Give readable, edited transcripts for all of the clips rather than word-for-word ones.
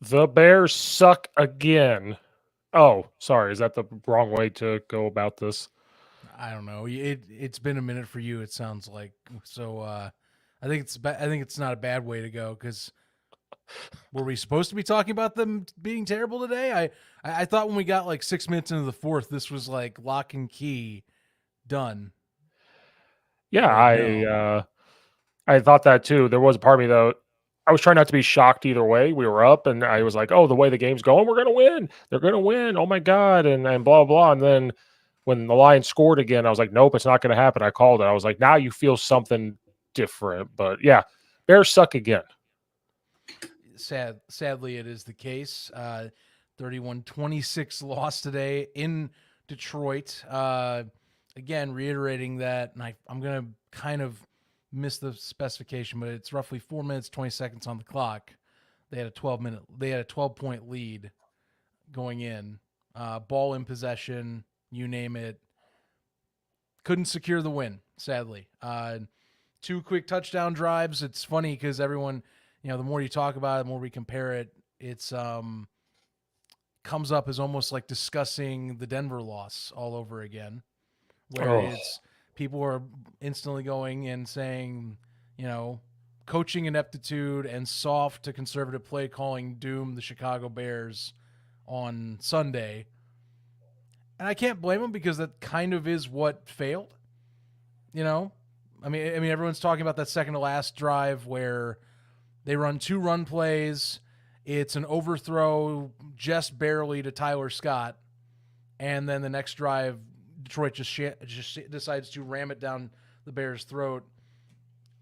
The Bears suck again. Oh, sorry. Is that the wrong way to go about this? I don't know. It's been a minute for you. It sounds like so. I think I think it's not a bad way to go because were we supposed to be talking about them being terrible today? I thought when we got like 6 minutes into the fourth, this was like lock and key, done. Yeah, But no. I thought that too. There was a part of me though. I was trying not to be shocked either way. We were up, and I was like, "Oh, the way the game's going, we're gonna win. They're gonna win. Oh my god!" And blah blah. And then when the Lions scored again, I was like, "Nope, it's not gonna happen." I called it. I was like, "Now you feel something different." But yeah, Bears suck again. Sadly, it is the case. 31-26 loss today in Detroit. Again, reiterating that, and I'm going to kind of miss the specification, but it's roughly 4 minutes 20 seconds on the clock. They had a 12-point lead going in. Ball in possession, you name it. Couldn't secure the win, sadly. Two quick touchdown drives. It's funny because everyone, the more you talk about it, the more we compare it, it's comes up as almost like discussing the Denver loss all over again, where Oh, it's people are instantly going and saying, coaching ineptitude and soft to conservative play calling doom the Chicago Bears on Sunday. And I can't blame them because that kind of is what failed. You know, I mean, everyone's talking about that second to last drive where they run two run plays. It's an overthrow just barely to Tyler Scott, and then the next drive, Detroit just decides to ram it down the Bears' throat,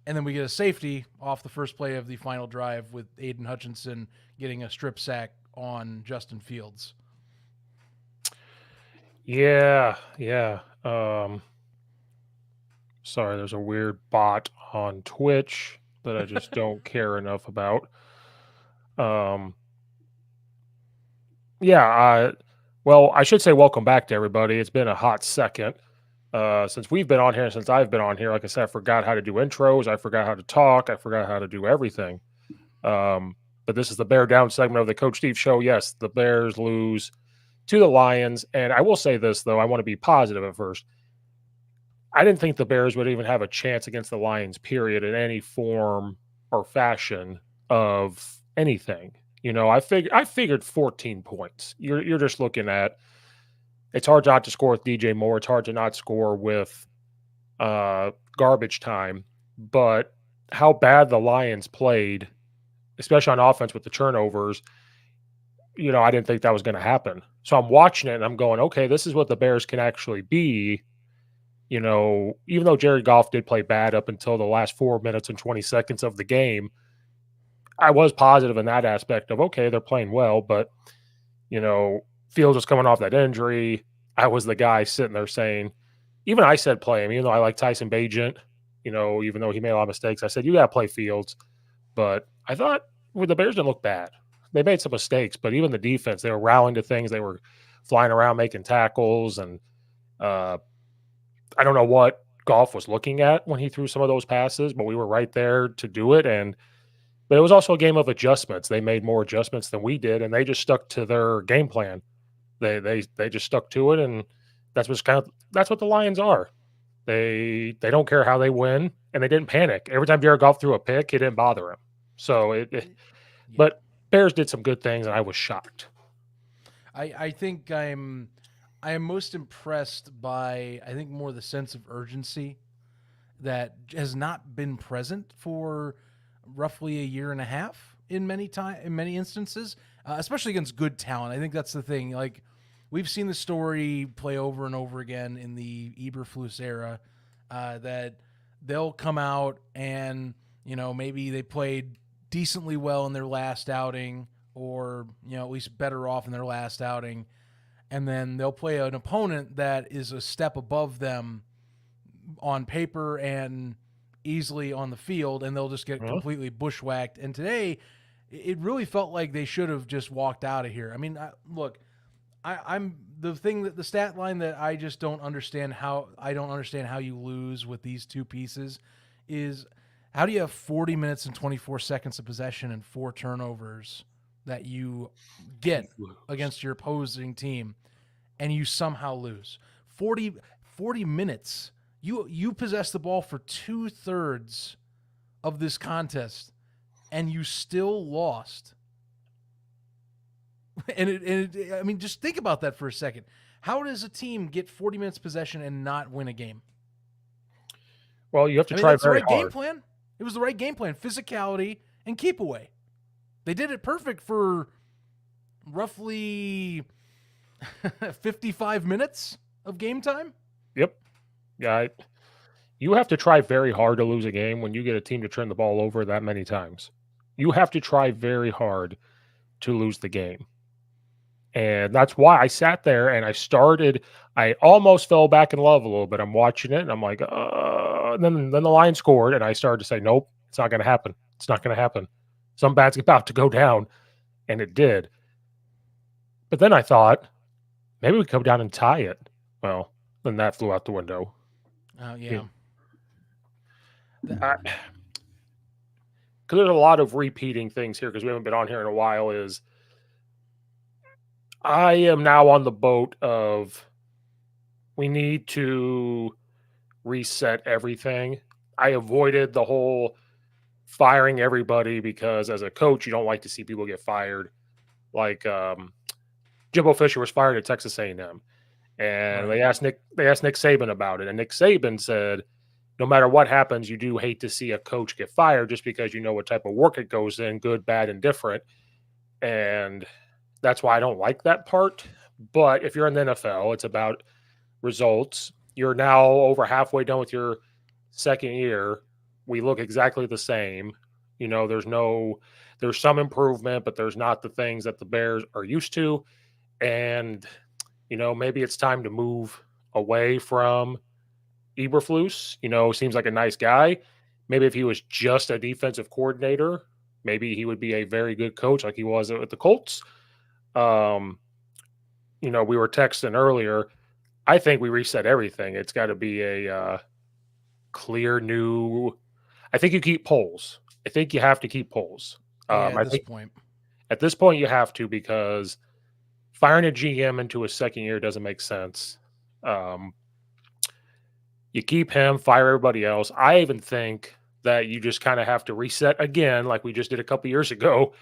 and then we get a safety off the first play of the final drive with Aiden Hutchinson getting a strip sack on Justin Fields. yeah, yeah. Sorry, there's a weird bot on Twitch that I just don't care enough about. Um, yeah, well, I should say welcome back to everybody. It's been a hot second since we've been on here, since I've been on here. Like I said, I forgot how to do intros. I forgot how to talk. I forgot how to do everything. But this is the Bear Down segment of the Coach Steve Show. Yes, the Bears lose to the Lions. And I will say this, though. I want to be positive at first. I didn't think the Bears would even have a chance against the Lions, period, in any form or fashion of anything. I figured 14 points. You're just looking at it's hard not to score with DJ Moore. It's hard to not score with garbage time. But how bad the Lions played, especially on offense with the turnovers, I didn't think that was going to happen. So I'm watching it and I'm going, okay, this is what the Bears can actually be. Even though Jared Goff did play bad up until the last 4 minutes and 20 seconds of the game, I was positive in that aspect of, okay, they're playing well, but, Fields was coming off that injury. I was the guy sitting there saying, even I said play him, even though I like Tyson Bagent, even though he made a lot of mistakes, I said, you got to play Fields. But I thought the Bears didn't look bad. They made some mistakes, but even the defense, they were rallying to things. They were flying around making tackles. And I don't know what Goff was looking at when he threw some of those passes, but we were right there to do it. But it was also a game of adjustments. They made more adjustments than we did, and they just stuck to their game plan. They just stuck to it, and that's what the Lions are. They don't care how they win, and they didn't panic. Every time Jared Goff threw a pick, it didn't bother him. So Yeah. but Bears did some good things, and I was shocked. I think I am most impressed by I think more the sense of urgency that has not been present for roughly a year and a half in many instances, especially against good talent. I think that's the thing. Like we've seen the story play over and over again in the Eberflus era that they'll come out and maybe they played decently well in their last outing or at least better off in their last outing, and then they'll play an opponent that is a step above them on paper and easily on the field, and they'll just get Huh? completely bushwhacked. And today, it really felt like they should have just walked out of here. I mean, look, I'm the thing that the stat line that I just don't understand how you lose with these two pieces is how do you have 40 minutes and 24 seconds of possession and four turnovers that you get against your opposing team and you somehow lose. 40 minutes. You possess the ball for 2/3 of this contest and you still lost. I mean, just think about that for a second. How does a team get 40 minutes possession and not win a game? Well, you have to try that's the very right game hard. plan. It was the right game plan, physicality and keep away. They did it perfect for roughly 55 minutes of game time. Yep. Yeah. You have to try very hard to lose a game when you get a team to turn the ball over that many times. You have to try very hard to lose the game. And that's why I sat there and I almost fell back in love a little bit. I'm watching it and I'm like, and then the Lions scored and I started to say, nope, it's not going to happen. It's not going to happen. Some bad's about to go down. And it did. But then I thought, maybe we come down and tie it. Well, then that flew out the window. Oh, yeah. Because there's a lot of repeating things here because we haven't been on here in a while is I am now on the boat of we need to reset everything. I avoided the whole firing everybody because as a coach, you don't like to see people get fired. Like Jimbo Fisher was fired at Texas A&M, and Right. they asked Nick Saban about it, and Nick Saban said, no matter what happens, you do hate to see a coach get fired just because you know what type of work it goes in, good, bad, and different. And that's why I don't like that part. But if you're in the NFL, it's about results. You're now over halfway done with your second year. We look exactly the same. You know, there's some improvement, but there's not the things that the Bears are used to. And, you know, maybe it's time to move away from Eberflus. You know, seems like a nice guy. Maybe if he was just a defensive coordinator, maybe he would be a very good coach like he was at the Colts. Um, you know, we were texting earlier. I think we reset everything. It's got to be a clear new. I think you keep polls. I think you have to keep polls. Yeah, at I this think point. at this point you have to because firing a GM into a second year doesn't make sense. You keep him, fire everybody else. I even think that you just kind of have to reset again, like we just did a couple years ago,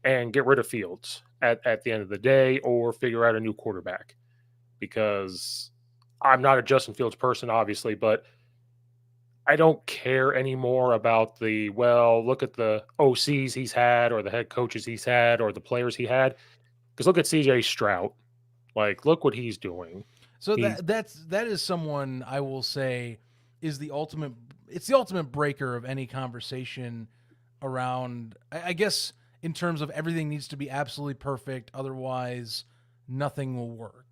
and get rid of Fields at the end of the day, or figure out a new quarterback. Because I'm not a Justin Fields person, obviously, but I don't care anymore about look at the OCs he's had, or the head coaches he's had, or the players he had. Because look at CJ Stroud. Like, look what he's doing. So He's that is someone I will say is the ultimate. It's the ultimate breaker of any conversation around. I guess in terms of everything needs to be absolutely perfect, otherwise nothing will work,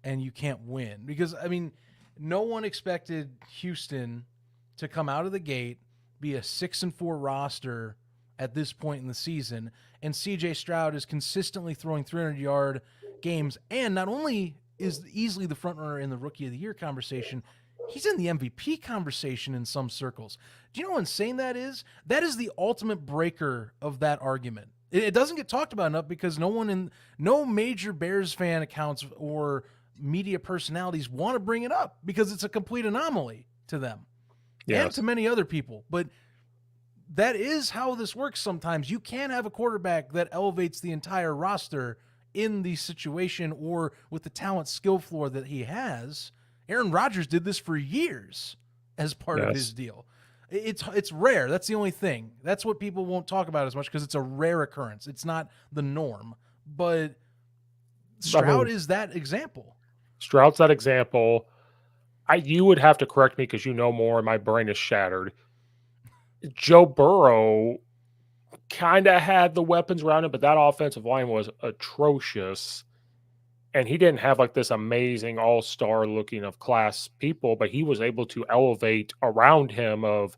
and you can't win. Because I mean, no one expected Houston to come out of the gate, be a 6-4 roster at this point in the season, and CJ Stroud is consistently throwing 300-yard games, and not only is easily the front runner in the Rookie of the Year conversation, he's in the MVP conversation in some circles. Do you know how insane that is? That is the ultimate breaker of that argument. It doesn't get talked about enough because no major Bears fan accounts or media personalities want to bring it up because it's a complete anomaly to them and to many other people. But that is how this works sometimes. You can have a quarterback that elevates the entire roster in the situation or with the talent skill floor that he has. Aaron Rodgers did this for years as part of his deal. It's rare. That's the only thing. That's what people won't talk about as much because it's a rare occurrence. It's not the norm. But Stroud is that example. Stroud's that example. You would have to correct me because you know more and my brain is shattered. Joe Burrow kind of had the weapons around him, but that offensive line was atrocious. And he didn't have like this amazing all-star looking of class people, but he was able to elevate around him of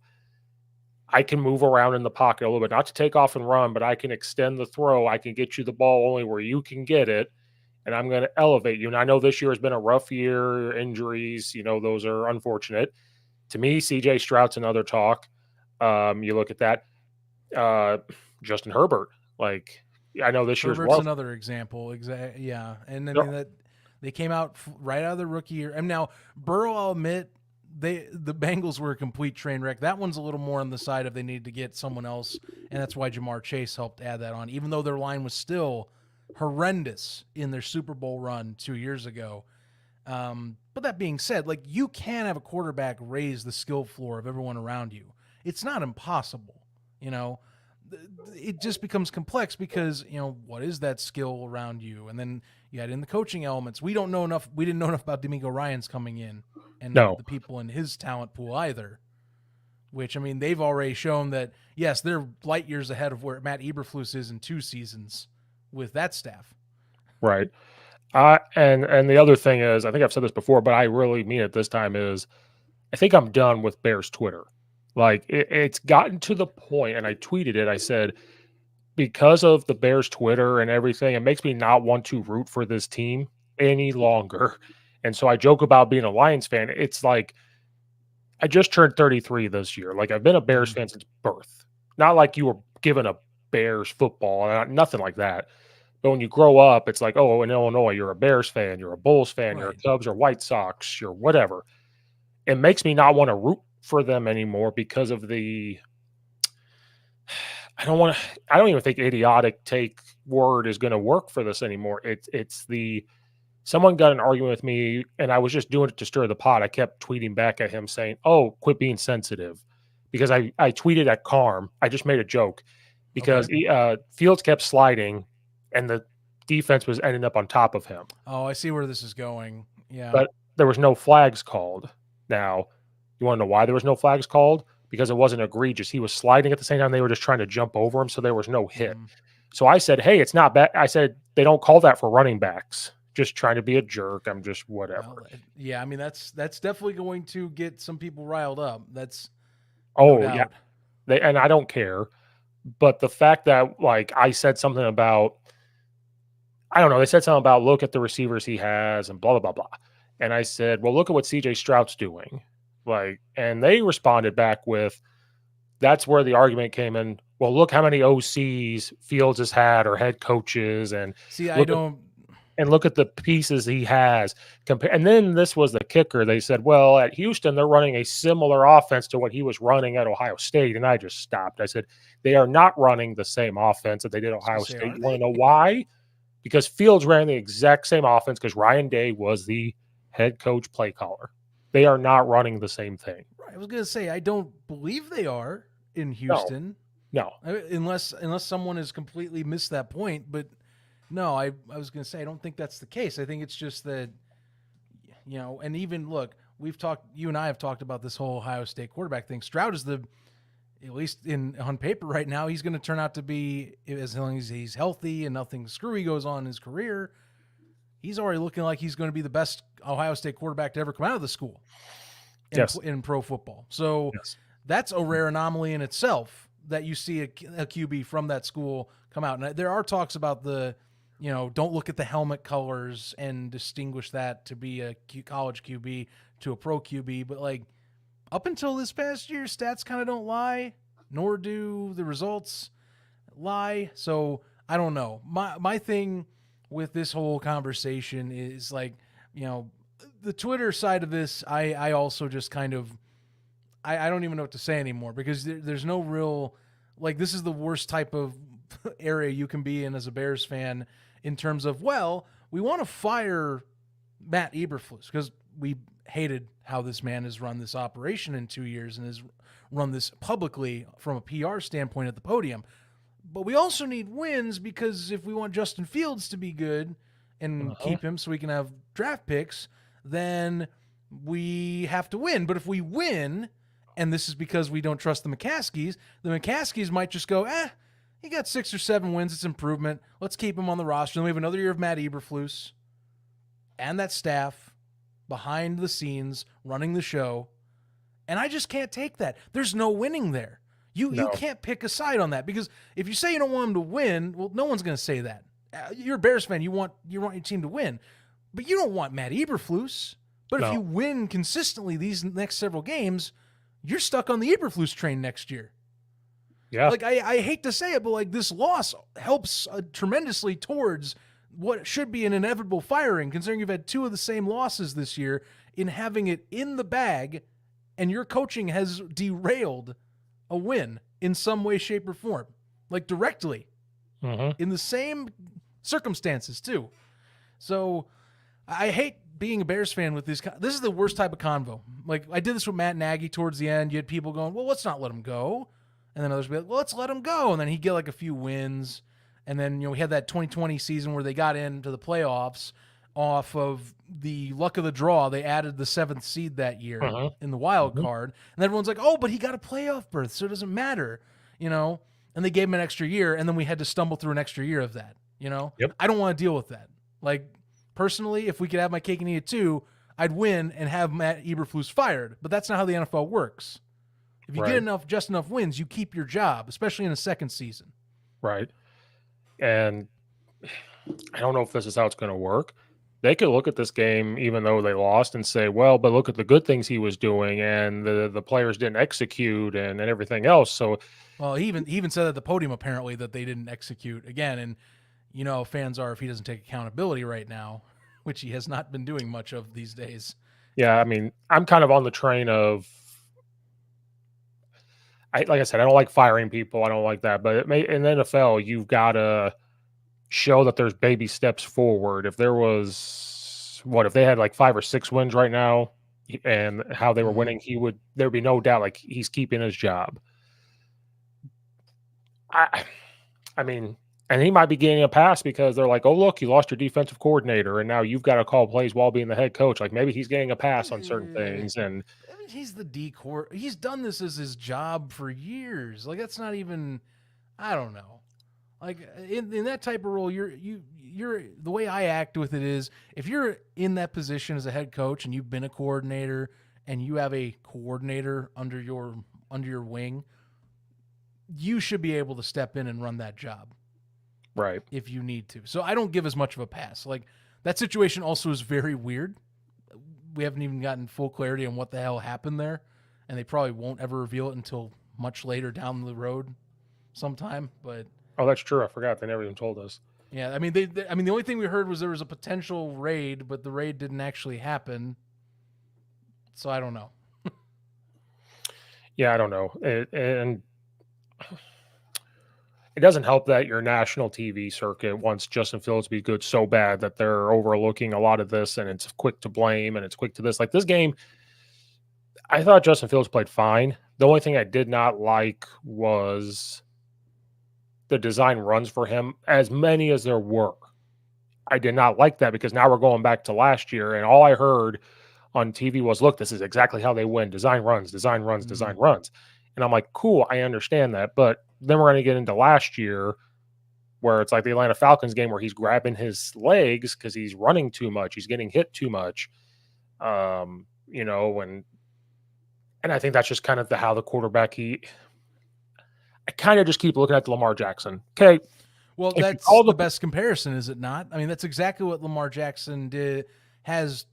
I can move around in the pocket a little bit, not to take off and run, but I can extend the throw. I can get you the ball only where you can get it. And I'm going to elevate you. And I know this year has been a rough year, injuries, you know, those are unfortunate. To me, CJ Stroud's another talk. You look at that. Justin Herbert, like I know this year's Herbert's rough. another example. Yeah, and I No, mean that they came out right out of the rookie year. And now Burrow, I'll admit, the Bengals were a complete train wreck. That one's a little more on the side of they needed to get someone else, and that's why Jamar Chase helped add that on. Even though their line was still horrendous in their Super Bowl run 2 years ago. But that being said, like, you can have a quarterback raise the skill floor of everyone around you. It's not impossible, you know. It just becomes complex because, you know, what is that skill around you? And then you add in the coaching elements. We didn't know enough about D'Amico Ryans coming in and no, the people in his talent pool either. Which, I mean, they've already shown that, yes, they're light years ahead of where Matt Eberflus is in 2 seasons with that staff. right. And the other thing is, I think I've said this before, but I really mean it this time, is I think I'm done with Bears Twitter. Like, it's gotten to the point, and I tweeted it. I said, because of the Bears Twitter and everything, it makes me not want to root for this team any longer. And so I joke about being a Lions fan. It's like I just turned 33 this year. Like, I've been a Bears fan since birth. Not like you were given a Bears football, nothing like that. But when you grow up, it's like, oh, in Illinois, you're a Bears fan, you're a Bulls fan, you're a Right. Cubs or White Sox, you're whatever. It makes me not want to root for them anymore because of the I don't even think idiotic take word is going to work for this anymore. It's the someone got an argument with me and I was just doing it to stir the pot. I kept tweeting back at him saying, "Oh, quit being sensitive." Because I tweeted at Carm. I just made a joke because Okay. Fields kept sliding and the defense was ending up on top of him. Oh, I see where this is going. Yeah. But there was no flags called. Now, you want to know why there was no flags called? Because it wasn't egregious. He was sliding at the same time. They were just trying to jump over him, so there was no hit. Mhm. So I said, "Hey, it's not bad." I said, "They don't call that for running backs. Just trying to be a jerk. I'm just whatever." Well, yeah, I mean that's definitely going to get some people riled up. That's no Oh yeah, doubt. and I don't care. But the fact that like I said something about, I don't know, they said something about look at the receivers he has and blah blah blah blah. And I said, well, look at what CJ Stroud's doing. Like, and they responded back with, that's where the argument came in. Well, look how many OCs Fields has had or head coaches, and See, I look at don't. look at the pieces he has. And then this was the kicker. They said, well, at Houston, they're running a similar offense to what he was running at Ohio State. And I just stopped. I said, they are not running the same offense that they did at I was gonna Ohio say, State. are You want to they? know why? Because Fields ran the exact same offense because Ryan Day was the head coach play caller. They are not running the same thing. I was gonna say I don't believe they are in No, Houston, no, unless someone has completely missed that point. But no, I was gonna say I don't think that's the case. I think it's just that, you know, and even look, you and I have talked about this whole Ohio State quarterback thing. Stroud is at least on paper right now, he's going to turn out to be, as long as he's healthy and nothing screwy goes on in his career, he's already looking like he's going to be the best Ohio State quarterback to ever come out of the school yes, in pro football. So yes, that's a rare anomaly in itself that you see a QB from that school come out. And there are talks about don't look at the helmet colors and distinguish that to be a college QB to a pro QB. But like up until this past year, stats kind of don't lie, nor do the results lie. So I don't know. My thing with this whole conversation is like, the Twitter side of this, I also just kind of I don't even know what to say anymore because there's no real, like, this is the worst type of area you can be in as a Bears fan in terms of, well, we want to fire Matt Eberflus because we hated how this man has run this operation in 2 years and has run this publicly from a PR standpoint at the podium. But we also need wins because if we want Justin Fields to be good and keep him so we can have draft picks, then we have to win. But if we win, and this is because we don't trust the McCaskies might just go, he got 6 or 7 wins. It's improvement. Let's keep him on the roster. Then we have another year of Matt Eberflus and that staff behind the scenes running the show. And I just can't take that. There's no winning there. You can't pick a side on that because if you say you don't want him to win, well, no one's going to say that. You're a Bears fan. You want your team to win, but you don't want Matt Eberflus. But if you win consistently these next several games, you're stuck on the Eberflus train next year. Yeah. Like I hate to say it, but like this loss helps tremendously towards what should be an inevitable firing, considering you've had two of the same losses this year, in having it in the bag, and your coaching has derailed a win in some way, shape, or form, like directly in the same circumstances too. So I hate being a Bears fan with this. This is the worst type of convo. Like I did this with Matt Nagy towards the end. You had people going, "Well, let's not let him go," and then others would be like, "Well, let's let him go," and then he'd get like a few wins. And then we had that 2020 season where they got into the playoffs off of the luck of the draw. They added the 7th seed that year in the wild card, and everyone's like, "Oh, but he got a playoff berth, so it doesn't matter," And they gave him an extra year, and then we had to stumble through an extra year of that. Yep. I don't want to deal with that. Like personally, if we could have my cake and eat it too, I'd win and have Matt Eberflus fired. But that's not how the NFL works. If you get just enough wins, you keep your job, especially in a second season. Right. And I don't know if this is how it's going to work. They could look at this game, even though they lost, and say, well, but look at the good things he was doing, and the players didn't execute and everything else. So, well, he even said at the podium apparently that they didn't execute again. And fans are if he doesn't take accountability right now, which he has not been doing much of these days. Yeah, I mean, I'm kind of on the train of, like I said, I don't like firing people. I don't like that. But in the NFL, you've got to show that there's baby steps forward. If there was, if they had like 5 or 6 wins right now and how they were winning, there'd be no doubt like he's keeping his job. I mean, and he might be getting a pass because they're like, oh, look, you lost your defensive coordinator, and now you've got to call plays while being the head coach. Like maybe he's getting a pass on certain things. And I mean, he's the D-court. He's done this as his job for years. Like that's not even, I don't know. Like in that type of role, you're the way I act with it is if you're in that position as a head coach and you've been a coordinator and you have a coordinator under your wing, you should be able to step in and run that job. Right. If you need to. So I don't give as much of a pass. Like that situation also is very weird. We haven't even gotten full clarity on what the hell happened there. And they probably won't ever reveal it until much later down the road sometime. But oh, that's true. I forgot. They never even told us. Yeah. I mean, the only thing we heard was there was a potential raid, but the raid didn't actually happen. So I don't know. Yeah, I don't know. And it doesn't help that your national TV circuit wants Justin Fields to be good so bad that they're overlooking a lot of this, and it's quick to blame and it's quick to this. Like this game, I thought Justin Fields played fine. The only thing I did not like was the design runs for him, as many as there were. I did not like that because now we're going back to last year, and all I heard on TV was, look, this is exactly how they win. Design runs, design runs, design runs. And I'm like, cool, I understand that. But then we're going to get into last year where it's like the Atlanta Falcons game where he's grabbing his legs because he's running too much. He's getting hit too much. And I think that's just kind of how the quarterback, I kind of just keep looking at the Lamar Jackson. Okay. Well, that's the best comparison, is it not? I mean, that's exactly what Lamar Jackson has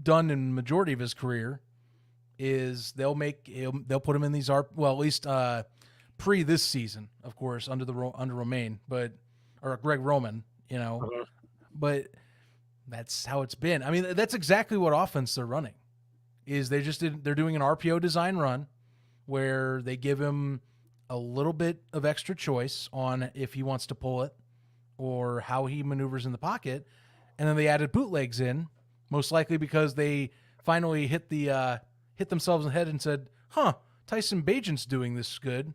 done in the majority of his career. Is they'll put him in these at least pre this season, of course, under Romaine, or Greg Roman, but that's how it's been. I mean, that's exactly what offense they're running. Is they're doing an RPO design run where they give him a little bit of extra choice on if he wants to pull it or how he maneuvers in the pocket, and then they added bootlegs in, most likely because they finally hit themselves in the head and said, "Huh, Tyson Bagent's doing this good.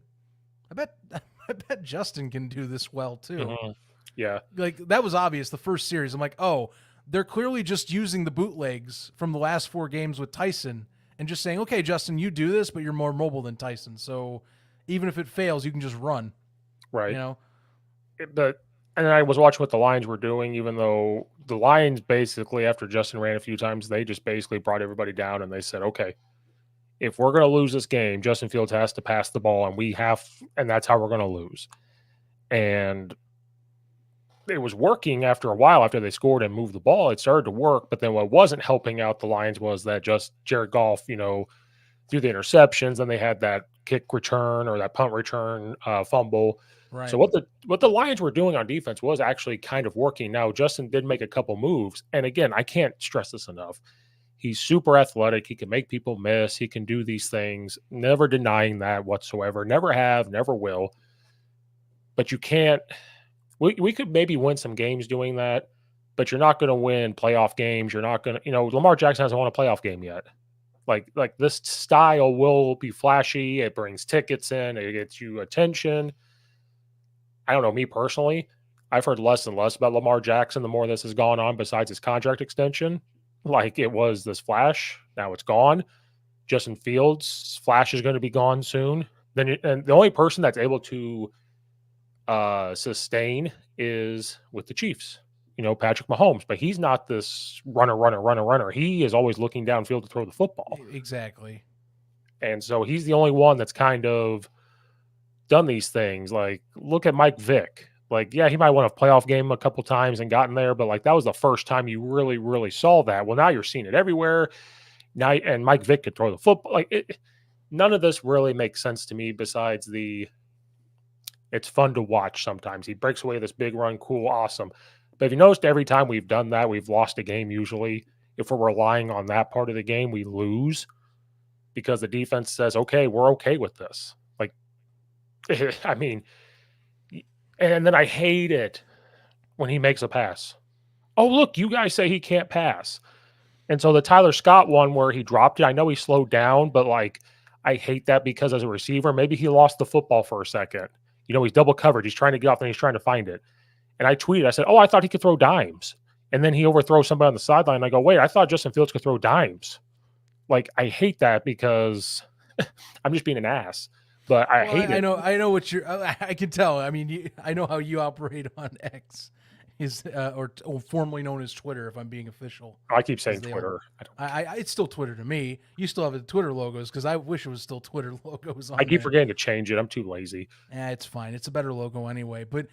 I bet Justin can do this well too." Mm-hmm. Yeah, like that was obvious the first series. I'm like, oh, they're clearly just using the bootlegs from the last 4 games with Tyson and just saying, okay, Justin, you do this, but you're more mobile than Tyson, so even if it fails, you can just run. Right. And I was watching what the Lions were doing, even though the Lions basically, after Justin ran a few times, they just basically brought everybody down and they said, okay, if we're going to lose this game, Justin Fields has to pass the ball, and that's how we're going to lose. And it was working after a while. After they scored and moved the ball, it started to work. But then what wasn't helping out the Lions was that just Jared Goff, threw the interceptions, and they had that kick return or that punt return fumble. Right. So what the Lions were doing on defense was actually kind of working. Now Justin did make a couple moves, and again, I can't stress this enough. He's super athletic. He can make people miss. He can do these things. Never denying that whatsoever. Never have. Never will. But you can't. We could maybe win some games doing that, but you're not going to win playoff games. You're not going to. Lamar Jackson hasn't won a playoff game yet. Like this style will be flashy. It brings tickets in. It gets you attention. I don't know, me personally, I've heard less and less about Lamar Jackson the more this has gone on, besides his contract extension. Like it was this flash. Now it's gone. Justin Fields' flash is going to be gone soon. And the only person that's able to sustain is with the Chiefs. Patrick Mahomes, but he's not this runner. He is always looking downfield to throw the football. Exactly. And so he's the only one that's kind of done these things. Like, look at Mike Vick. Like, yeah, he might win a playoff game a couple times and gotten there, but like that was the first time you really, really saw that. Well, now you're seeing it everywhere. Now, and Mike Vick could throw the football. Like, none of this really makes sense to me. Besides it's fun to watch. Sometimes he breaks away this big run, cool, awesome. But if you noticed, every time we've done that, we've lost a game. Usually, if we're relying on that part of the game, we lose because the defense says, "Okay, we're okay with this." Like, I mean. And then I hate it when he makes a pass. Oh, look, you guys say he can't pass. And so the Tyler Scott one where he dropped it, I know he slowed down, but like I hate that because as a receiver, maybe he lost the football for a second. He's double covered. He's trying to get off and he's trying to find it. And I tweeted, I said, "Oh, I thought he could throw dimes." And then he overthrows somebody on the sideline. I go, "Wait, I thought Justin Fields could throw dimes." Like, I hate that because I'm just being an ass. But I hate it. I know what you're. I can tell. I mean, I know how you operate on X, or formerly known as Twitter. If I'm being official, I keep saying Twitter. It's still Twitter to me. You still have the Twitter logos because I wish it was still Twitter logos. I keep forgetting to change it. I'm too lazy. Yeah, it's fine. It's a better logo anyway. But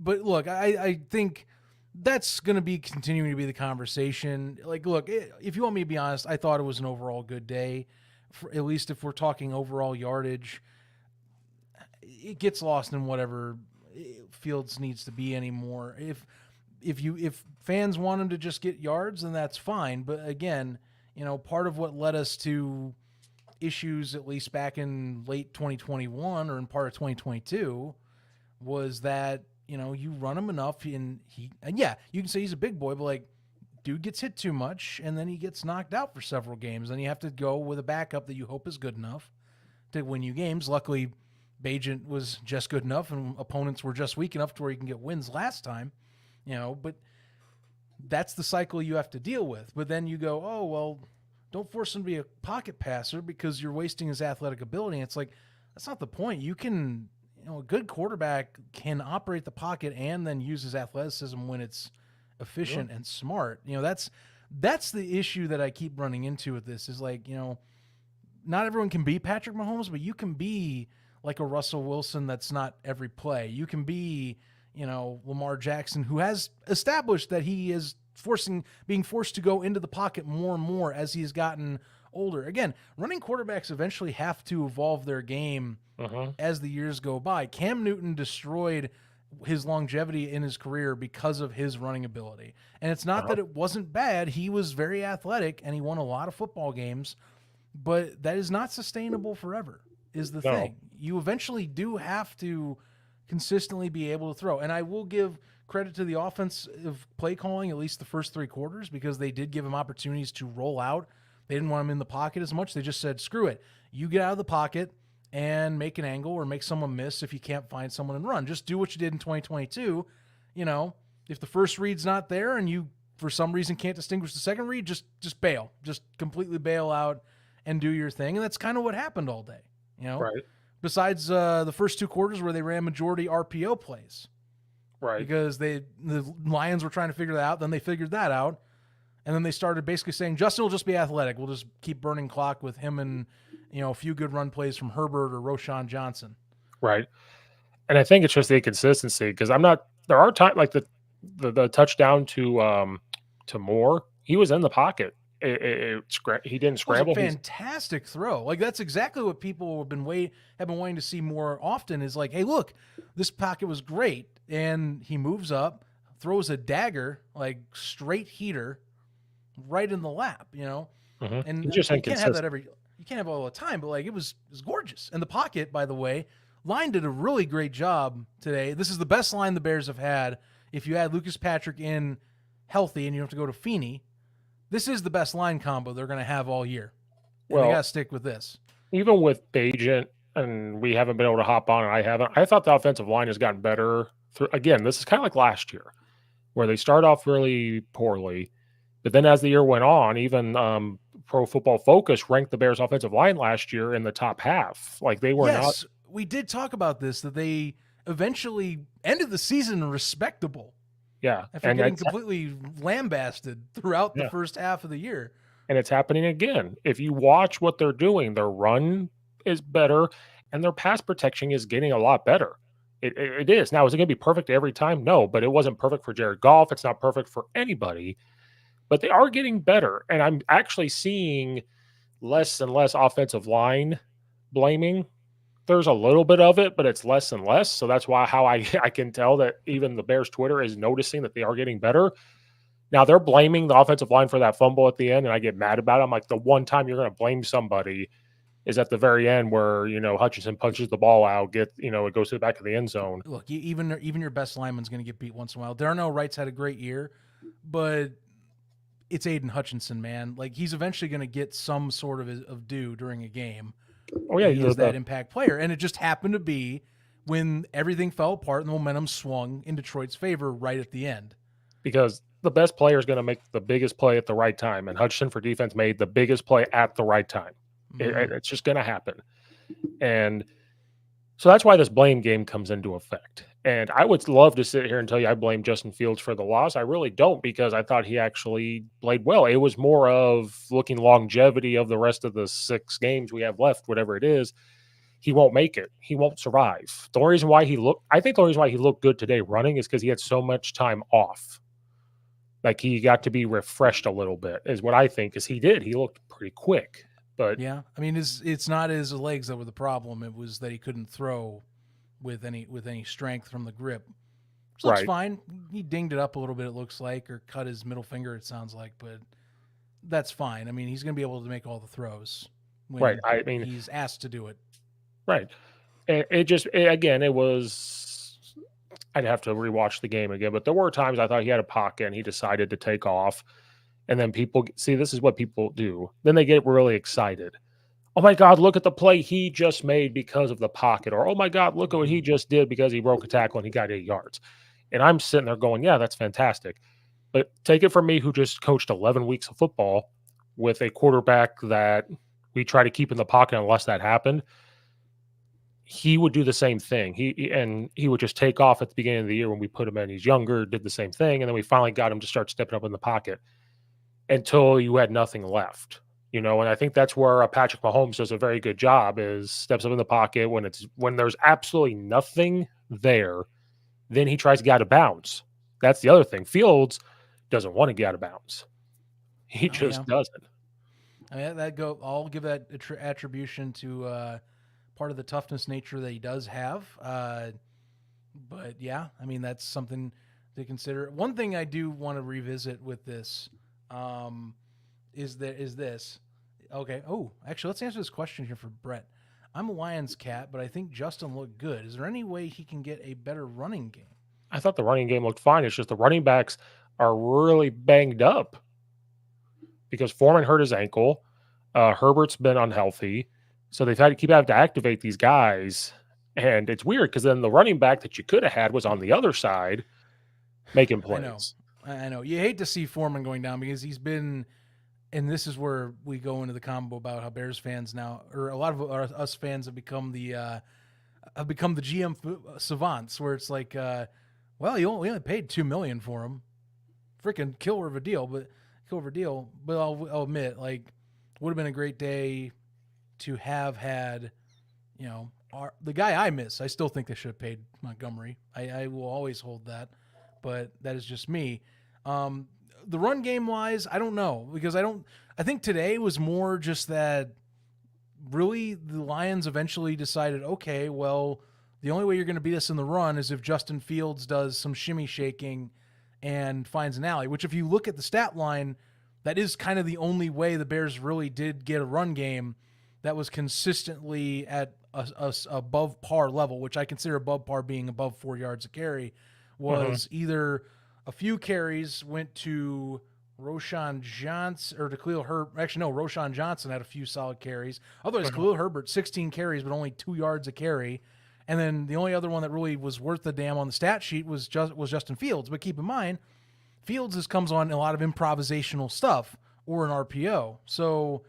look, I think that's going to be continuing to be the conversation. Like, look, if you want me to be honest, I thought it was an overall good day. At least if we're talking overall yardage, it gets lost in whatever Fields needs to be anymore. If fans want him to just get yards, then that's fine. But again, part of what led us to issues, at least back in late 2021 or in part of 2022, was that you run him enough, and yeah, you can say he's a big boy, but like, dude gets hit too much, and then he gets knocked out for several games. Then you have to go with a backup that you hope is good enough to win you games. Luckily, Bagent was just good enough, and opponents were just weak enough to where you can get wins last time. But that's the cycle you have to deal with. But then you go, oh, well, don't force him to be a pocket passer because you're wasting his athletic ability. And it's like, that's not the point. You can, a good quarterback can operate the pocket and then use his athleticism when it's efficient and smart. That's the issue that I keep running into with this is like, not everyone can be Patrick Mahomes, but you can be like a Russell Wilson that's not every play. You can be, Lamar Jackson, who has established that he is being forced to go into the pocket more and more as he's gotten older. Again, running quarterbacks eventually have to evolve their game as the years go by. Cam Newton destroyed his longevity in his career because of his running ability. And it's not that it wasn't bad. He was very athletic and he won a lot of football games, but that is not sustainable forever is the thing. You eventually do have to consistently be able to throw. And I will give credit to the offensive play calling, at least the first 3 quarters, because they did give him opportunities to roll out. They didn't want him in the pocket as much. They just said, screw it. You get out of the pocket and make an angle or make someone miss if you can't find someone and run. Just do what you did in 2022. If the first read's not there and you, for some reason, can't distinguish the second read, just bail. Just completely bail out and do your thing. And that's kind of what happened all day, Right. Besides the first 2 quarters where they ran majority RPO plays. Right. Because the Lions were trying to figure that out. Then they figured that out. And then they started basically saying, Justin will just be athletic. We'll just keep burning clock with him and, a few good run plays from Herbert or Roshan Johnson. Right. And I think it's just the inconsistency because there are times like the touchdown to Moore, he was in the pocket. He didn't It was a scramble. fantastic throw. Like that's exactly what people have been waiting to see more often. Is like, hey, look, this pocket was great, and he moves up, throws a dagger, like straight heater, right in the lap. He's And just you can't have that inconsistent. you can't have it all the time. But like it was gorgeous. And the pocket, by the way, line did a really great job today. This is the best line the Bears have had. If you add Lucas Patrick in healthy, and you don't have to go to Feeney, this is the best line combo they're going to have all year, and they got Well, to stick with this. even with Bagent, and we haven't been able to hop on, and I haven't. I thought the offensive line has gotten better. Again, this is kind of like last year, where they start off really poorly, but then as the year went on, even Pro Football Focus ranked the Bears' offensive line last year in the top half. Like they were not. Yes, we did talk about this, that they eventually ended the season respectable Yeah, after and getting that's completely lambasted throughout the yeah, first half of the year. and it's happening again. If you watch what they're doing, their run is better, and their pass protection is getting a lot better. It is now. Is it going to be perfect every time? No, but it wasn't perfect for Jared Goff. It's not perfect for anybody, but they are getting better. And I'm actually seeing less and less offensive line blaming. There's a little bit of it, but it's less and less. So that's why how I can tell that even the Bears Twitter is noticing that they are getting better. Now they're blaming the offensive line for that fumble at the end, and I get mad about it. I'm like, the one time you're going to blame somebody is at the very end where Hutchinson punches the ball out, it goes to the back of the end zone. Look, even your best lineman's going to get beat once in a while. Darnell Wright's had a great year, but it's Aiden Hutchinson, man. Like he's eventually going to get some sort of due during a game. Oh yeah, He is that impact player, and it just happened to be when everything fell apart and the momentum swung in Detroit's favor right at the end. because the best player is going to make the biggest play at the right time, and Hutchinson for defense made the biggest play at the right time. It's just going to happen, and so that's why this blame game comes into effect. And I would love to sit here and tell you I blame Justin Fields for the loss. I really don't, because I thought he actually played well. It was more of looking longevity of the rest of the 6 games we have left, whatever it is. He won't make it. He won't survive. The only reason why I think the only reason why he looked good today running is because he had so much time off. Like he got to be refreshed a little bit, is what I think. Because he did. He looked pretty quick. But yeah, I mean, it's not his legs that were the problem. It was that he couldn't throw with any strength from the grip. So that's right, fine. He dinged it up a little bit, it looks like, or cut his middle finger, it sounds like, but that's fine. I mean, he's going to be able to make all the throws right. when I mean, he's asked to do it. right. Again, it was. I'd have to rewatch the game again, but there were times I thought he had a pocket and he decided to take off. And then people see this is what people do. Then they get really excited. Oh my God, look at the play he just made because of the pocket. Or, oh my God, look at what he just did because he broke a tackle and he got 8 yards. And I'm sitting there going, yeah, that's fantastic. But take it from me, who just coached 11 weeks of football with a quarterback that we try to keep in the pocket unless that happened. He would do the same thing. He would just take off at the beginning of the year when we put him in. He's younger, did the same thing. And then we finally got him to start stepping up in the pocket until you had nothing left. And I think that's where Patrick Mahomes does a very good job, is steps up in the pocket when there's absolutely nothing there. Then he tries to get out of bounds. That's the other thing. Fields doesn't want to get out of bounds. He just doesn't. I mean, I'll give that attribution to part of the toughness nature that he does have. But yeah, I mean, that's something to consider. One thing I do want to revisit with this is this. Okay. Oh, actually, let's answer this question here for Brett. I'm a Lions cat, but I think Justin looked good. Is there any way he can get a better running game? I thought the running game looked fine. It's just the running backs are really banged up because Foreman hurt his ankle. Herbert's been unhealthy. So they've had to keep having to activate these guys. And it's weird because then the running back that you could have had was on the other side making plays. I know. You hate to see Foreman going down because he's been, and this is where we go into the combo about how Bears fans now, or a lot of us fans have become the GM savants, where it's like, well, we only paid $2 million for him, freaking killer of a deal. But I'll admit, like, would have been a great day to have had, the guy I miss. I still think they should have paid Montgomery. I will always hold that, but that is just me. the run game wise, I don't know, because I think today was more just that really the Lions eventually decided, okay, well, the only way you're going to beat us in the run is if Justin Fields does some shimmy shaking and finds an alley, which if you look at the stat line, that is kind of the only way the Bears really did get a run game that was consistently at a above par level, which I consider above par being above 4 yards a carry, was either a few carries went to Roshan Johnson or to Khalil Herbert. Actually, no, Roshan Johnson had a few solid carries. Otherwise, Khalil Herbert, 16 carries, but only 2 yards a carry. And then the only other one that really was worth the damn on the stat sheet was Justin Fields. But keep in mind, Fields comes on a lot of improvisational stuff or an RPO. So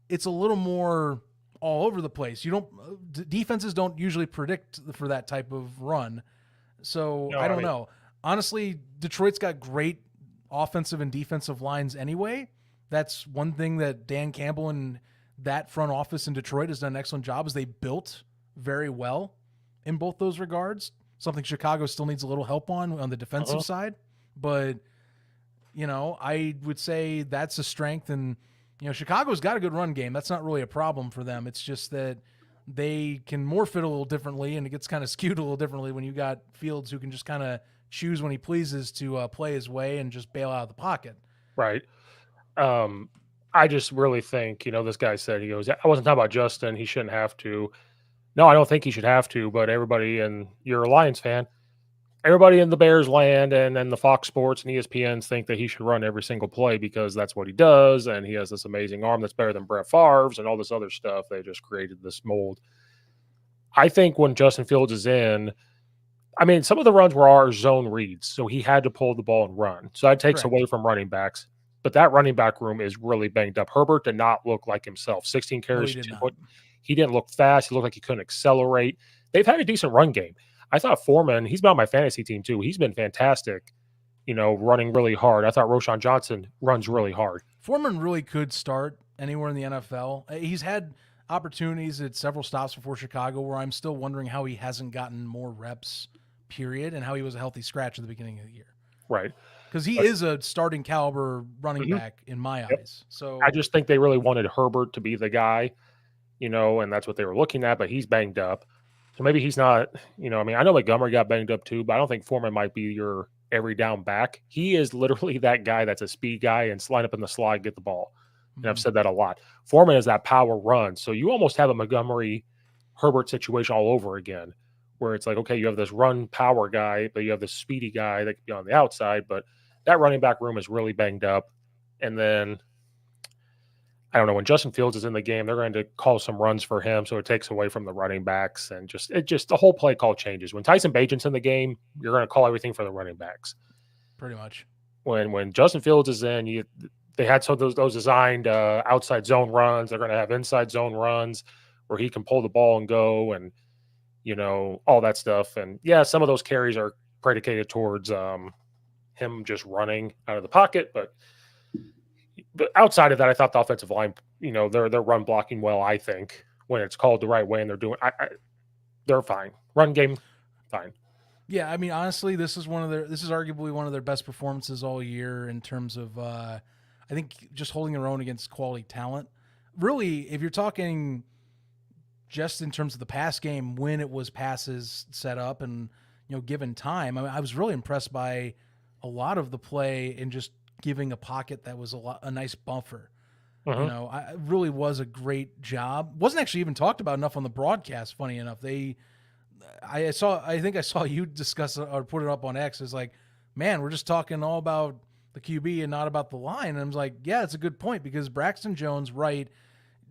it's a little more all over the place. Defenses don't usually predict for that type of run. So No, I don't know. Honestly, Detroit's got great offensive and defensive lines anyway. That's one thing that Dan Campbell and that front office in Detroit has done an excellent job, is they built very well in both those regards. Something Chicago still needs a little help on the defensive side. But, I would say that's a strength. And, Chicago's got a good run game. That's not really a problem for them. It's just that they can morph it a little differently, and it gets kind of skewed a little differently when you got Fields who can just kind of choose when he pleases to play his way and just bail out of the pocket. Right. I just really think, this guy said, he goes, I wasn't talking about Justin. He shouldn't have to. No, I don't think he should have to, but everybody, and you're a Lions fan, everybody in the Bears land and then the Fox Sports and ESPNs think that he should run every single play because that's what he does. And he has this amazing arm that's better than Brett Favre's and all this other stuff. They just created this mold. I think when Justin Fields is in, some of the runs were our zone reads, so he had to pull the ball and run. So that takes away from running backs. But that running back room is really banged up. Herbert did not look like himself. 16 carries. He didn't look fast. He looked like he couldn't accelerate. They've had a decent run game. I thought Foreman, he's been on my fantasy team too. He's been fantastic, running really hard. I thought Roshan Johnson runs really hard. Foreman really could start anywhere in the NFL. He's had opportunities at several stops before Chicago where I'm still wondering how he hasn't gotten more reps, period, and how he was a healthy scratch at the beginning of the year. Right. Because he is a starting caliber running back in my eyes. So I just think they really wanted Herbert to be the guy, and that's what they were looking at, but he's banged up. So maybe he's not, I know Montgomery got banged up too, but I don't think Foreman might be your every down back. He is literally that guy that's a speed guy and line up in the slide, get the ball. And I've said that a lot. Foreman is that power run. So you almost have a Montgomery Herbert situation all over again, where it's like, okay, you have this run power guy, but you have this speedy guy that can be on the outside, but that running back room is really banged up. And then I don't know, when Justin Fields is in the game, they're going to call some runs for him, so it takes away from the running backs, and just the whole play call changes. When Tyson Bagent's in the game, you're going to call everything for the running backs. Pretty much. When Justin Fields is in, they had some of those designed outside zone runs. They're going to have inside zone runs where he can pull the ball and go, and all that stuff. And yeah, some of those carries are predicated towards him just running out of the pocket, but outside of that, I thought the offensive line, they're run blocking well. I think when it's called the right way and they're doing, they're fine. Run game, fine. Yeah, honestly, this is arguably one of their best performances all year in terms of, I think, just holding their own against quality talent. Really, if you're talking just in terms of the pass game, when it was passes set up and given time, I was really impressed by a lot of the play and just giving a pocket that was a nice buffer. I really was a great job. Wasn't actually even talked about enough on the broadcast. Funny enough, I think I saw you discuss or put it up on X. It's like, man, we're just talking all about the QB and not about the line. And I was like, yeah, it's a good point, because Braxton Jones, right,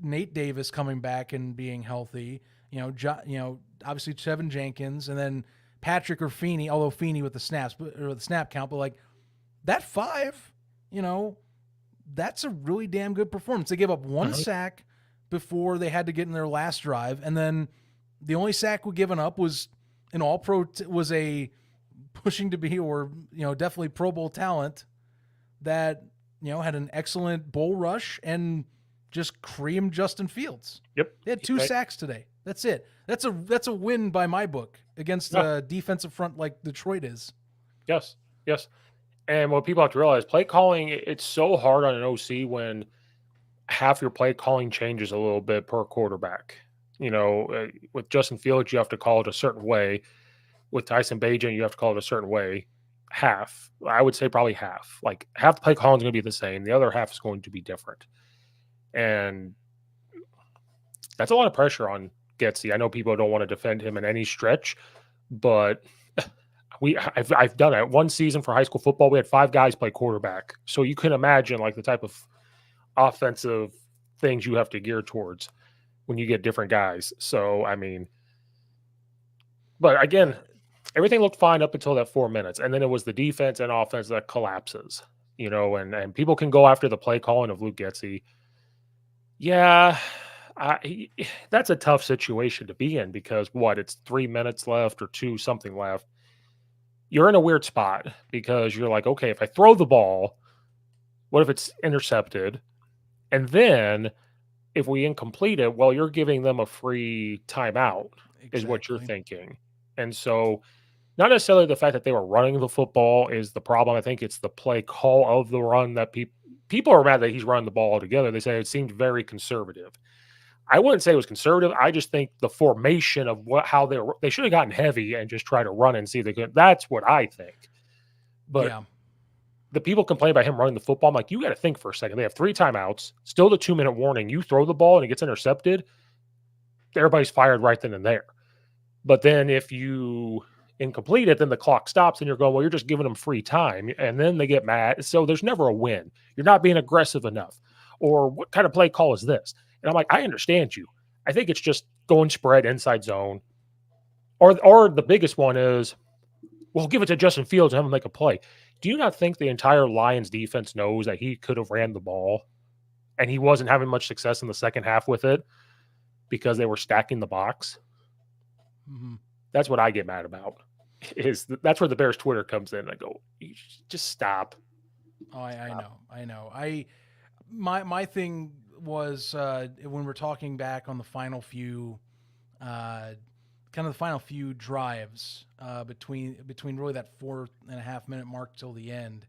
Nate Davis coming back and being healthy, obviously Tevin Jenkins, and then Patrick or Feeney, although Feeney with the snaps or the snap count, but like that 5, that's a really damn good performance. They gave up one sack before they had to get in their last drive, and then the only sack we given up was an all-pro, was a pushing to be, or definitely Pro Bowl talent that had an excellent bull rush and just creamed Justin Fields. Yep, they had 2 sacks today. That's it. That's a win by my book against a defensive front like Detroit is. Yes. And what people have to realize, play calling, it's so hard on an OC when half your play calling changes a little bit per quarterback. With Justin Fields, you have to call it a certain way. With Tyson Bagent, you have to call it a certain way. Half, I would say probably half. Like half the play calling is going to be the same. The other half is going to be different. And that's a lot of pressure on Getsy. I know people don't want to defend him in any stretch, but I've done it. One season for high school football, we had 5 guys play quarterback. So you can imagine like the type of offensive things you have to gear towards when you get different guys. So, I mean, but again, everything looked fine up until that 4 minutes. And then it was the defense and offense that collapses, and people can go after the play calling of Luke Getsy. Yeah, that's a tough situation to be in because it's 3 minutes left or 2 something left. You're in a weird spot because you're like, okay, if I throw the ball, what if it's intercepted? And then if we incomplete it, well, you're giving them a free timeout is what you're thinking. And so not necessarily the fact that they were running the football is the problem. I think it's the play call of the run that people are mad that he's running the ball altogether. They say it seemed very conservative. I wouldn't say it was conservative. I just think the formation of how they should have gotten heavy and just try to run and see if they could. That's what I think. But the people complain about him running the football. I'm like, you got to think for a second. They have 3 timeouts, still the 2-minute warning. You throw the ball and it gets intercepted, everybody's fired right then and there. But then if you incomplete it, then the clock stops and you're going, well, you're just giving them free time. And then they get mad. So there's never a win. You're not being aggressive enough. Or what kind of play call is this? And I'm like, I understand you. I think it's just going spread inside zone. Or the biggest one is, well, give it to Justin Fields and have him make a play. Do you not think the entire Lions defense knows that he could have ran the ball and he wasn't having much success in the second half with it because they were stacking the box? Mm-hmm. That's what I get mad about. That's where the Bears Twitter comes in. I go, just stop. Oh, I know. My thing was when we're talking back on the final few, kind of the final few drives between really that 4.5 minute mark till the end.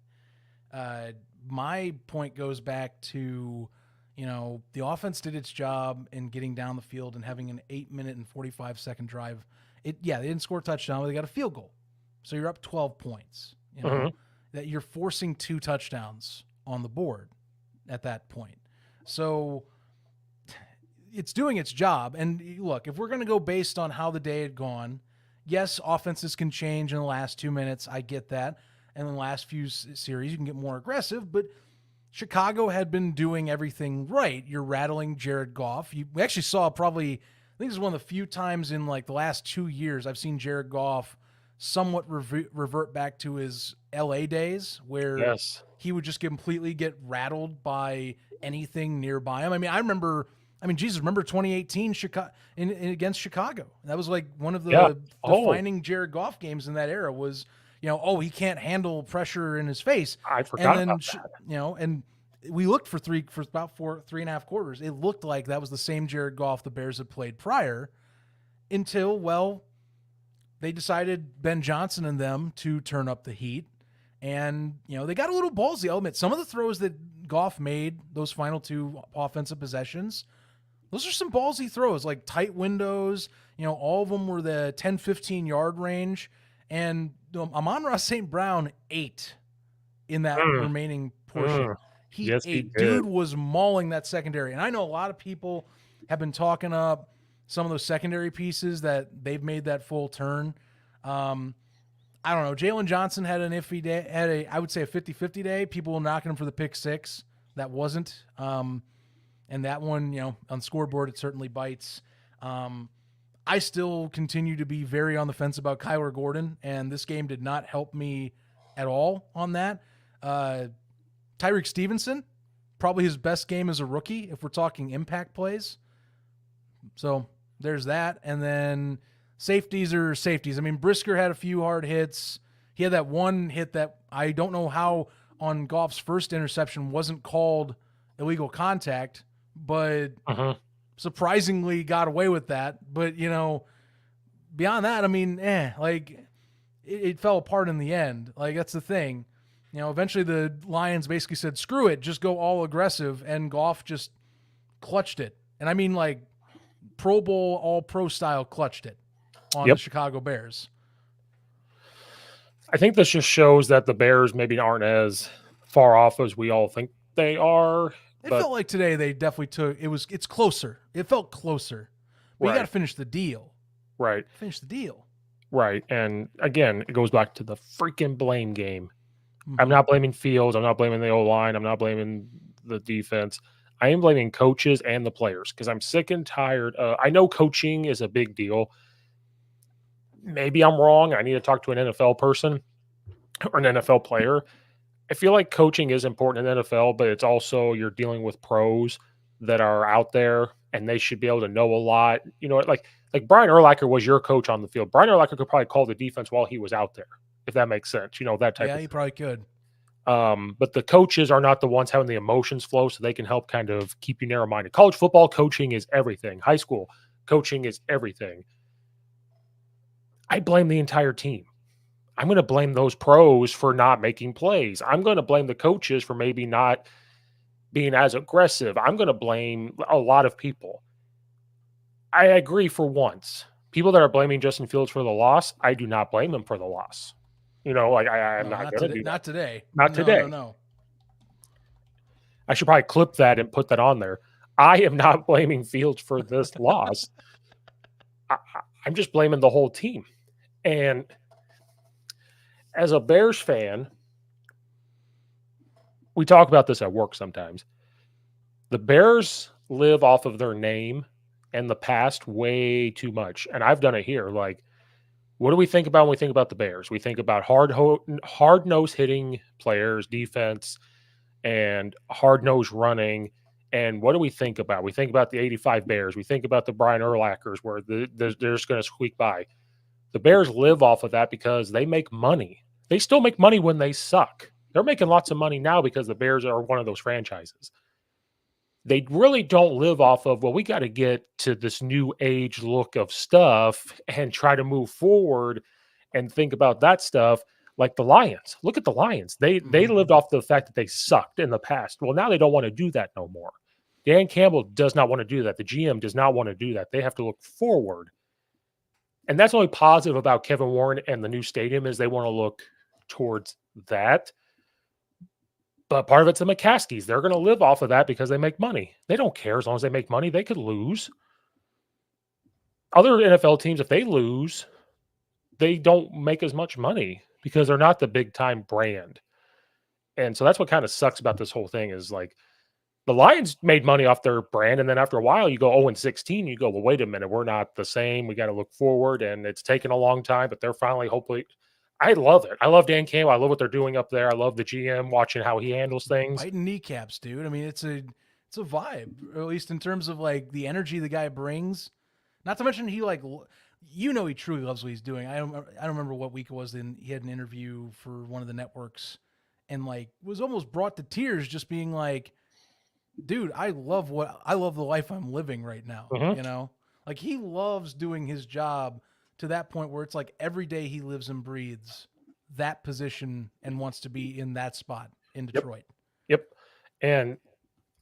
My point goes back to, the offense did its job in getting down the field and having an 8-minute and 45-second drive. They didn't score a touchdown, but they got a field goal. So you're up 12 points. That you're forcing 2 touchdowns on the board at that point. So it's doing its job. And look, if we're going to go based on how the day had gone, yes, offenses can change in the last 2 minutes. I get that. And in the last few series, you can get more aggressive, but Chicago had been doing everything right. You're rattling Jared Goff. We actually saw probably, I think this is one of the few times in like the last 2 years I've seen Jared Goff somewhat revert back to his LA days where he would just completely get rattled by anything nearby him. Remember 2018 Chicago against Chicago. That was like one of the defining Jared Goff games in that era was, he can't handle pressure in his face. I forgot about that. And we looked for about 3.5 quarters. It looked like that was the same Jared Goff the Bears had played prior until, they decided Ben Johnson and them to turn up the heat. And, they got a little ballsy. I'll admit, some of the throws that Goff made, those final 2 offensive possessions, those are some ballsy throws, like tight windows. All of them were the 10, 15-yard range. And Amon-Ra St. Brown ate in that remaining portion. He ate. Dude was mauling that secondary. And I know a lot of people have been talking up some of those secondary pieces that they've made that full turn. I don't know. Jalen Johnson had an iffy day, I would say a 50-50 day. People were knocking him for the pick 6. That wasn't. And that one, on scoreboard, it certainly bites. I still continue to be very on the fence about Kyler Gordon, and this game did not help me at all on that. Tyreek Stevenson, probably his best game as a rookie, if we're talking impact plays. So there's that. And then safeties are safeties. Brisker had a few hard hits. He had that one hit that I don't know how on Goff's first interception wasn't called illegal contact, but surprisingly got away with that. But, beyond that, it fell apart in the end. Like, that's the thing. Eventually the Lions basically said, "Screw it, just go all aggressive," and Goff just clutched it. And I mean, like, Pro Bowl, all pro style, clutched it on the Yep. Chicago Bears. I think this just shows that the Bears maybe aren't as far off as we all think they are. It But felt like today they definitely took it's closer. It felt closer. But you got to right, finish the deal. right, Finish the deal. right. And again, it goes back to the freaking blame game. I'm Mm-hmm. not blaming Fields. I'm not blaming the O line. I'm not blaming the defense. I am blaming coaches and the players because I'm sick and tired. I know coaching is a big deal. Maybe I'm wrong. I need to talk to an NFL person or an NFL player. I feel like coaching is important in NFL, but it's also you're dealing with pros that are out there and they should be able to know a lot. You know, like Brian Urlacher was your coach on the field. Brian Urlacher could probably call the defense while he was out there, if that makes sense. You know, that type Yeah, of you thing. probably could. But the coaches are not the ones having the emotions flow, so they can help kind of keep you narrow minded. College football coaching is everything. High school coaching is everything. I blame the entire team. I'm going to blame those pros for not making plays. I'm going to blame the coaches for maybe not being as aggressive. I'm going to blame a lot of people. I agree for once. People that are blaming Justin Fields for the loss, I do not blame him for the loss. You know, like I'm No, not not going to today. do that. Not today. Not No, no, today. no. I should probably clip that and put that on there. I am not blaming Fields for this loss. I'm just blaming the whole team. And as a Bears fan, we talk about this at work sometimes. The Bears live off of their name and the past way too much. And I've done it here. Like, what do we think about when we think about the Bears? We think about hard nose hitting players, defense, and hard nose running. And what do we think about? We think about the '85 Bears. We think about the Brian Urlachers, where they're just going to squeak by. The Bears live off of that because they make money. They still make money when they suck. They're making lots of money now because the Bears are one of those franchises. They really don't live off of, well, we got to get to this new age look of stuff and try to move forward and think about that stuff like the Lions. Look at the Lions. They Mm-hmm. lived off the fact that they sucked in the past. Well, now they don't want to do that no more. Dan Campbell does not want to do that. The GM does not want to do that. They have to look forward. And that's only positive about Kevin Warren and the new stadium is they want to look towards that. But part of it's the McCaskies. They're going to live off of that because they make money. They don't care as long as they make money. They could lose. Other NFL teams, if they lose, they don't make as much money because they're not the big time brand. And so that's what kind of sucks about this whole thing is like the Lions made money off their brand. And then after a while, you go 0-16, you go, well, wait a minute, we're not the same. We got to look forward. And it's taken a long time, but they're finally, hopefully, I love it. I love Dan Campbell. I love what they're doing up there. I love the GM watching how he handles things. Biting kneecaps, dude. I mean, it's a vibe, or at least in terms of like the energy the guy brings. Not to mention he like he truly loves what he's doing. I don't remember what week it was. Then he had an interview for one of the networks, and like was almost brought to tears, just being like, "Dude, I love the life I'm living right now." Mhm. Like he loves doing his job to that point where it's like every day he lives and breathes that position and wants to be in that spot in Yep. Detroit. Yep. And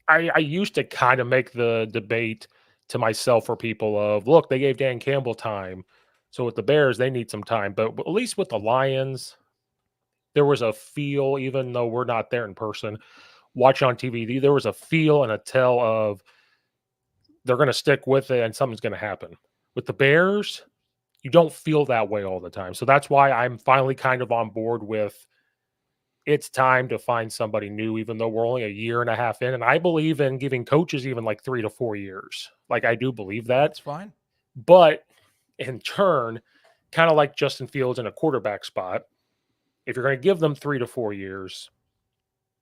I used to kind of make the debate to myself for people of, look, they gave Dan Campbell time. So with the Bears, they need some time. But at least with the Lions, there was a feel, even though we're not there in person, watch on TV, there was a feel and a tell of they're going to stick with it and something's going to happen. With the Bears, you don't feel that way all the time. So that's why I'm finally kind of on board with it's time to find somebody new, even though we're only a year and a half in. And I believe in giving coaches even like 3 to 4 years. Like I do believe that. That's fine. But in turn, kind of like Justin Fields in a quarterback spot, if you're going to give them 3 to 4 years,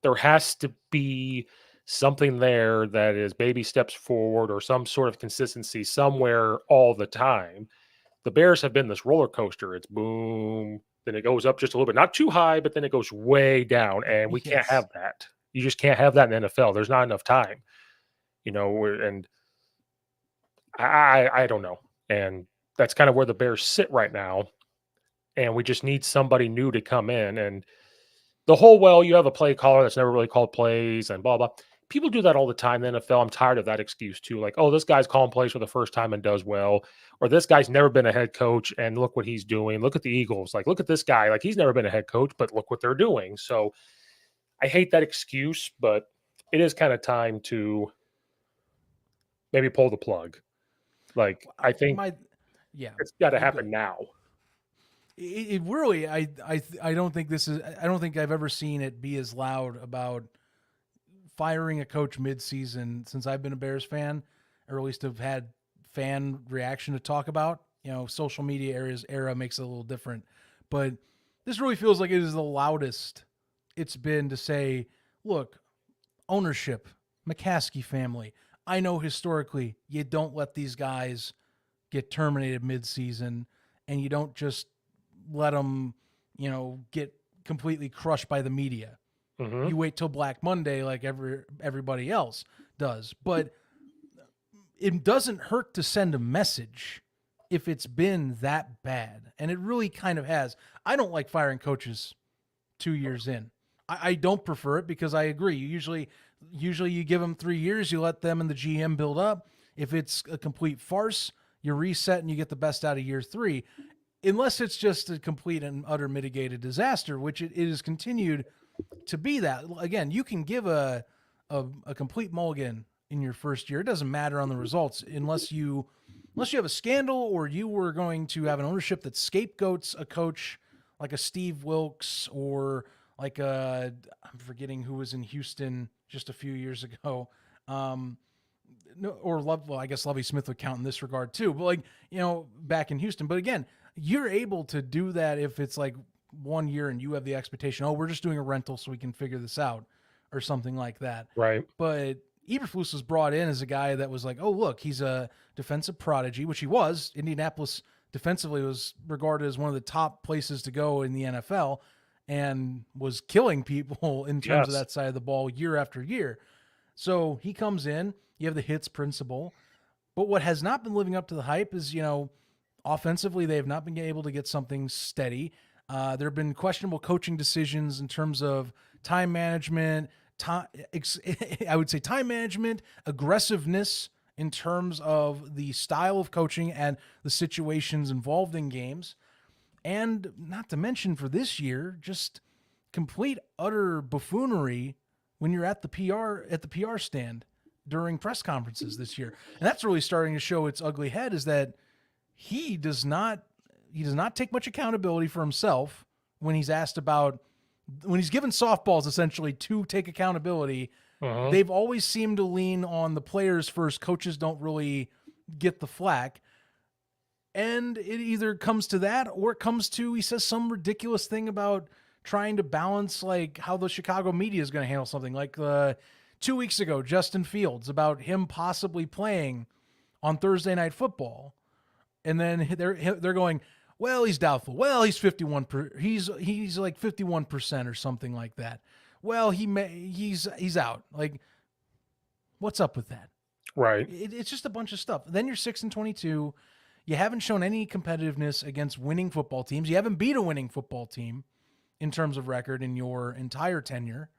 there has to be something there that is baby steps forward or some sort of consistency somewhere all the time. The Bears have been this roller coaster. It's boom, then it goes up just a little bit, not too high, but then it goes way down. And we can't Yes. have that. You just can't have that in the NFL. There's not enough time, and I don't know. And that's kind of where the Bears sit right now. And we just need somebody new to come in. And the whole, well, you have a play caller that's never really called plays and blah blah. People do that all the time in the NFL. I'm tired of that excuse too. Like, oh, this guy's calling plays for the first time and does well, or this guy's never been a head coach and look what he's doing. Look at the Eagles. Like, look at this guy. Like, he's never been a head coach, but look what they're doing. So I hate that excuse, but it is kind of time to maybe pull the plug. Like, I think My, yeah, it's got to you go. happen now. It really, I don't think this is. I don't think I've ever seen it be as loud about firing a coach mid-season since I've been a Bears fan, or at least have had fan reaction to talk about. Social media era makes it a little different, but this really feels like it is the loudest it's been to say, look, ownership, McCaskey family. I know historically you don't let these guys get terminated mid-season, and you don't just let them, get completely crushed by the media. Hmm. You wait till Black Monday like everybody else does. But it doesn't hurt to send a message if it's been that bad. And it really kind of has. I don't like firing coaches 2 years in. I don't prefer it because I agree. Usually you give them 3 years, you let them and the GM build up. If it's a complete farce, you reset and you get the best out of year 3. Unless it's just a complete and utter mitigated disaster, which it is continued to be that. Again, you can give a complete mulligan in your first year. It doesn't matter on the results unless you have a scandal or you were going to have an ownership that scapegoats a coach like a Steve Wilkes or like I'm forgetting who was in Houston just a few years ago. No, or well, I guess Lovie Smith would count in this regard too. But back in Houston. But again, you're able to do that if it's like 1 year and you have the expectation, oh, we're just doing a rental so we can figure this out or something like that. Right. But Eberflus was brought in as a guy that was like, oh, look, he's a defensive prodigy, which he was. Indianapolis defensively was regarded as one of the top places to go in the NFL and was killing people in terms of Yes. that side of the ball year after year. So he comes in, you have the hits principle. But what has not been living up to the hype is, offensively, they have not been able to get something steady. There have been questionable coaching decisions in terms of time management, I would say time management, aggressiveness in terms of the style of coaching and the situations involved in games. And not to mention for this year, just complete utter buffoonery when you're at the PR stand during press conferences this year. And that's really starting to show its ugly head, is that he does not take much accountability for himself when he's asked about, when he's given softballs essentially to take accountability. Uh-huh. They've always seemed to lean on the players first. Coaches don't really get the flack. And it either comes to that or it comes to, he says some ridiculous thing about trying to balance like how the Chicago media is going to handle something. Like 2 weeks ago, Justin Fields, about him possibly playing on Thursday Night Football. And then they're going, well, he's doubtful. Well, he's 51. He's like 51% or something like that. Well, he's out. Like, what's up with that? Right. It's just a bunch of stuff. Then you're 6-22. You haven't shown any competitiveness against winning football teams. You haven't beat a winning football team in terms of record in your entire tenure.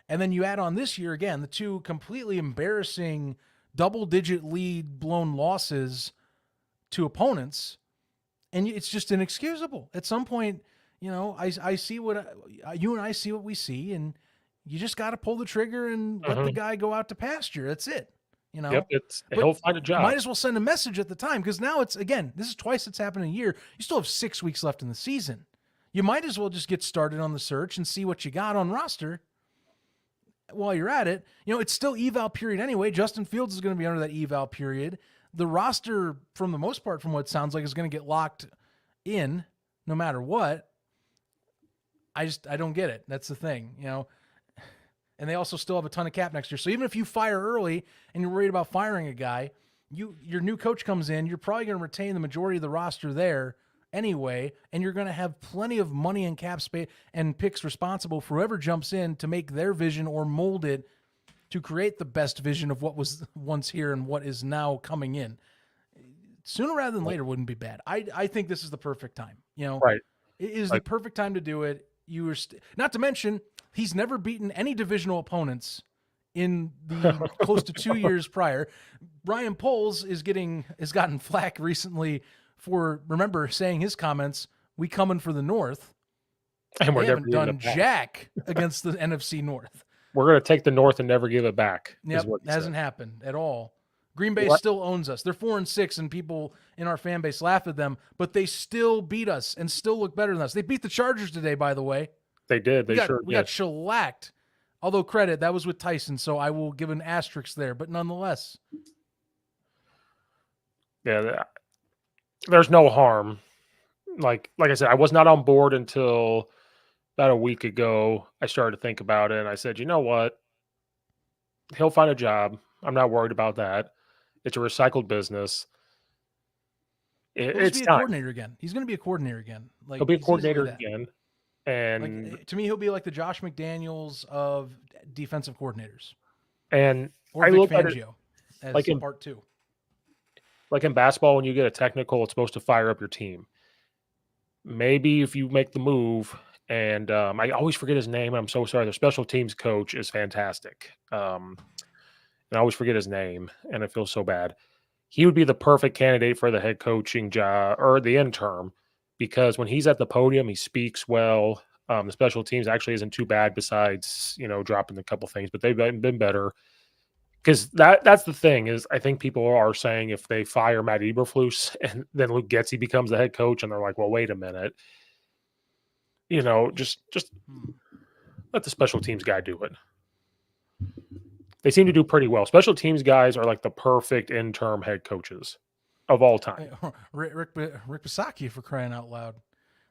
And then you add on this year again, the two completely embarrassing double-digit lead blown losses to opponents, and it's just inexcusable. At some point, I see what you and I see what we see, and you just got to pull the trigger and let the guy go out to pasture. That's it. Yep. But he'll find a job. might as well send a message at the time, because now it's, again, this is twice it's happened in a year. You still have 6 weeks left in the season. You might as well just get started on the search and see what you got on roster while you're at it. It's still eval period anyway. Justin Fields is going to be under that eval period. The roster, from the most part, from what it sounds like, is going to get locked in no matter what. I don't get it. That's the thing, And they also still have a ton of cap next year. So even if you fire early and you're worried about firing a guy, your new coach comes in, you're probably going to retain the majority of the roster there anyway, and you're going to have plenty of money and cap space and picks responsible for whoever jumps in to make their vision or mold it to create the best vision of what was once here and what is now coming in. Sooner rather than later wouldn't be bad. I think this is the perfect time. Right. It is the perfect time to do it. you were not to mention he's never beaten any divisional opponents in the close to 2 years prior. Brian Poles has gotten flack recently for, remember, saying his comments, "We coming for the North." And They haven't done jack against the NFC North. We're going to take the North and never give it back. Yep, hasn't happened at all. Green Bay still owns us. They're 4-6, and people in our fan base laugh at them, but they still beat us and still look better than us. They beat the Chargers today, by the way. They did. We got shellacked. Although credit, that was with Tyson, so I will give an asterisk there. But nonetheless, yeah, there's no harm. Like I said, I was not on board until about a week ago. I started to think about it, and I said, you know what? He'll find a job. I'm not worried about that. It's a recycled business. It's be a coordinator again. He's going to be a coordinator again. Like, he'll be a coordinator again. And like, to me, he'll be like the Josh McDaniels of defensive coordinators. And or Vic Fangio as like in part 2. Like in basketball, when you get a technical, it's supposed to fire up your team. Maybe if you make the move, and I always forget his name. I'm so sorry. Their special teams coach is fantastic. And I always forget his name, and I feel so bad. He would be the perfect candidate for the head coaching job or the interim, because when he's at the podium, he speaks well. The special teams actually isn't too bad, besides dropping a couple things, but they've been better. Because that's the thing is, I think people are saying if they fire Matt Eberflus and then Luke Getsy becomes the head coach, and they're like, well, wait a minute, just let the special teams guy do it. They seem to do pretty well. Special teams guys are like the perfect interim head coaches of all time. Rick Bisaccia, for crying out loud.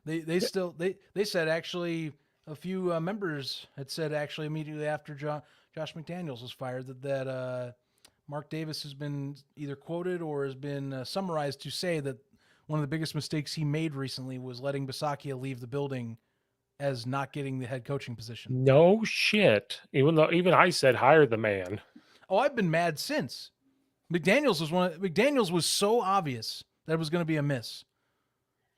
They said actually a few members had said actually immediately after Josh McDaniels was fired that Mark Davis has been either quoted or has been summarized to say that one of the biggest mistakes he made recently was letting Bisaccia leave the building as not getting the head coaching position. No shit. Even I said hire the man. Oh, I've been mad since. McDaniels was so obvious that it was going to be a miss.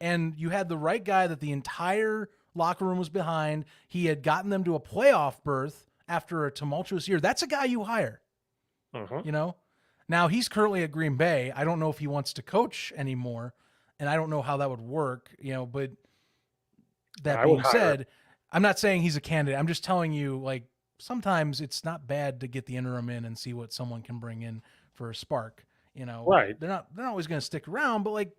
And you had the right guy that the entire locker room was behind. He had gotten them to a playoff berth after a tumultuous year. That's a guy you hire. Now he's currently at Green Bay. I don't know if he wants to coach anymore, and I don't know how that would work, but that being said, I'm not saying he's a candidate. I'm just telling you, like, sometimes it's not bad to get the interim in and see what someone can bring in for a spark. Right? They're not always going to stick around, but like,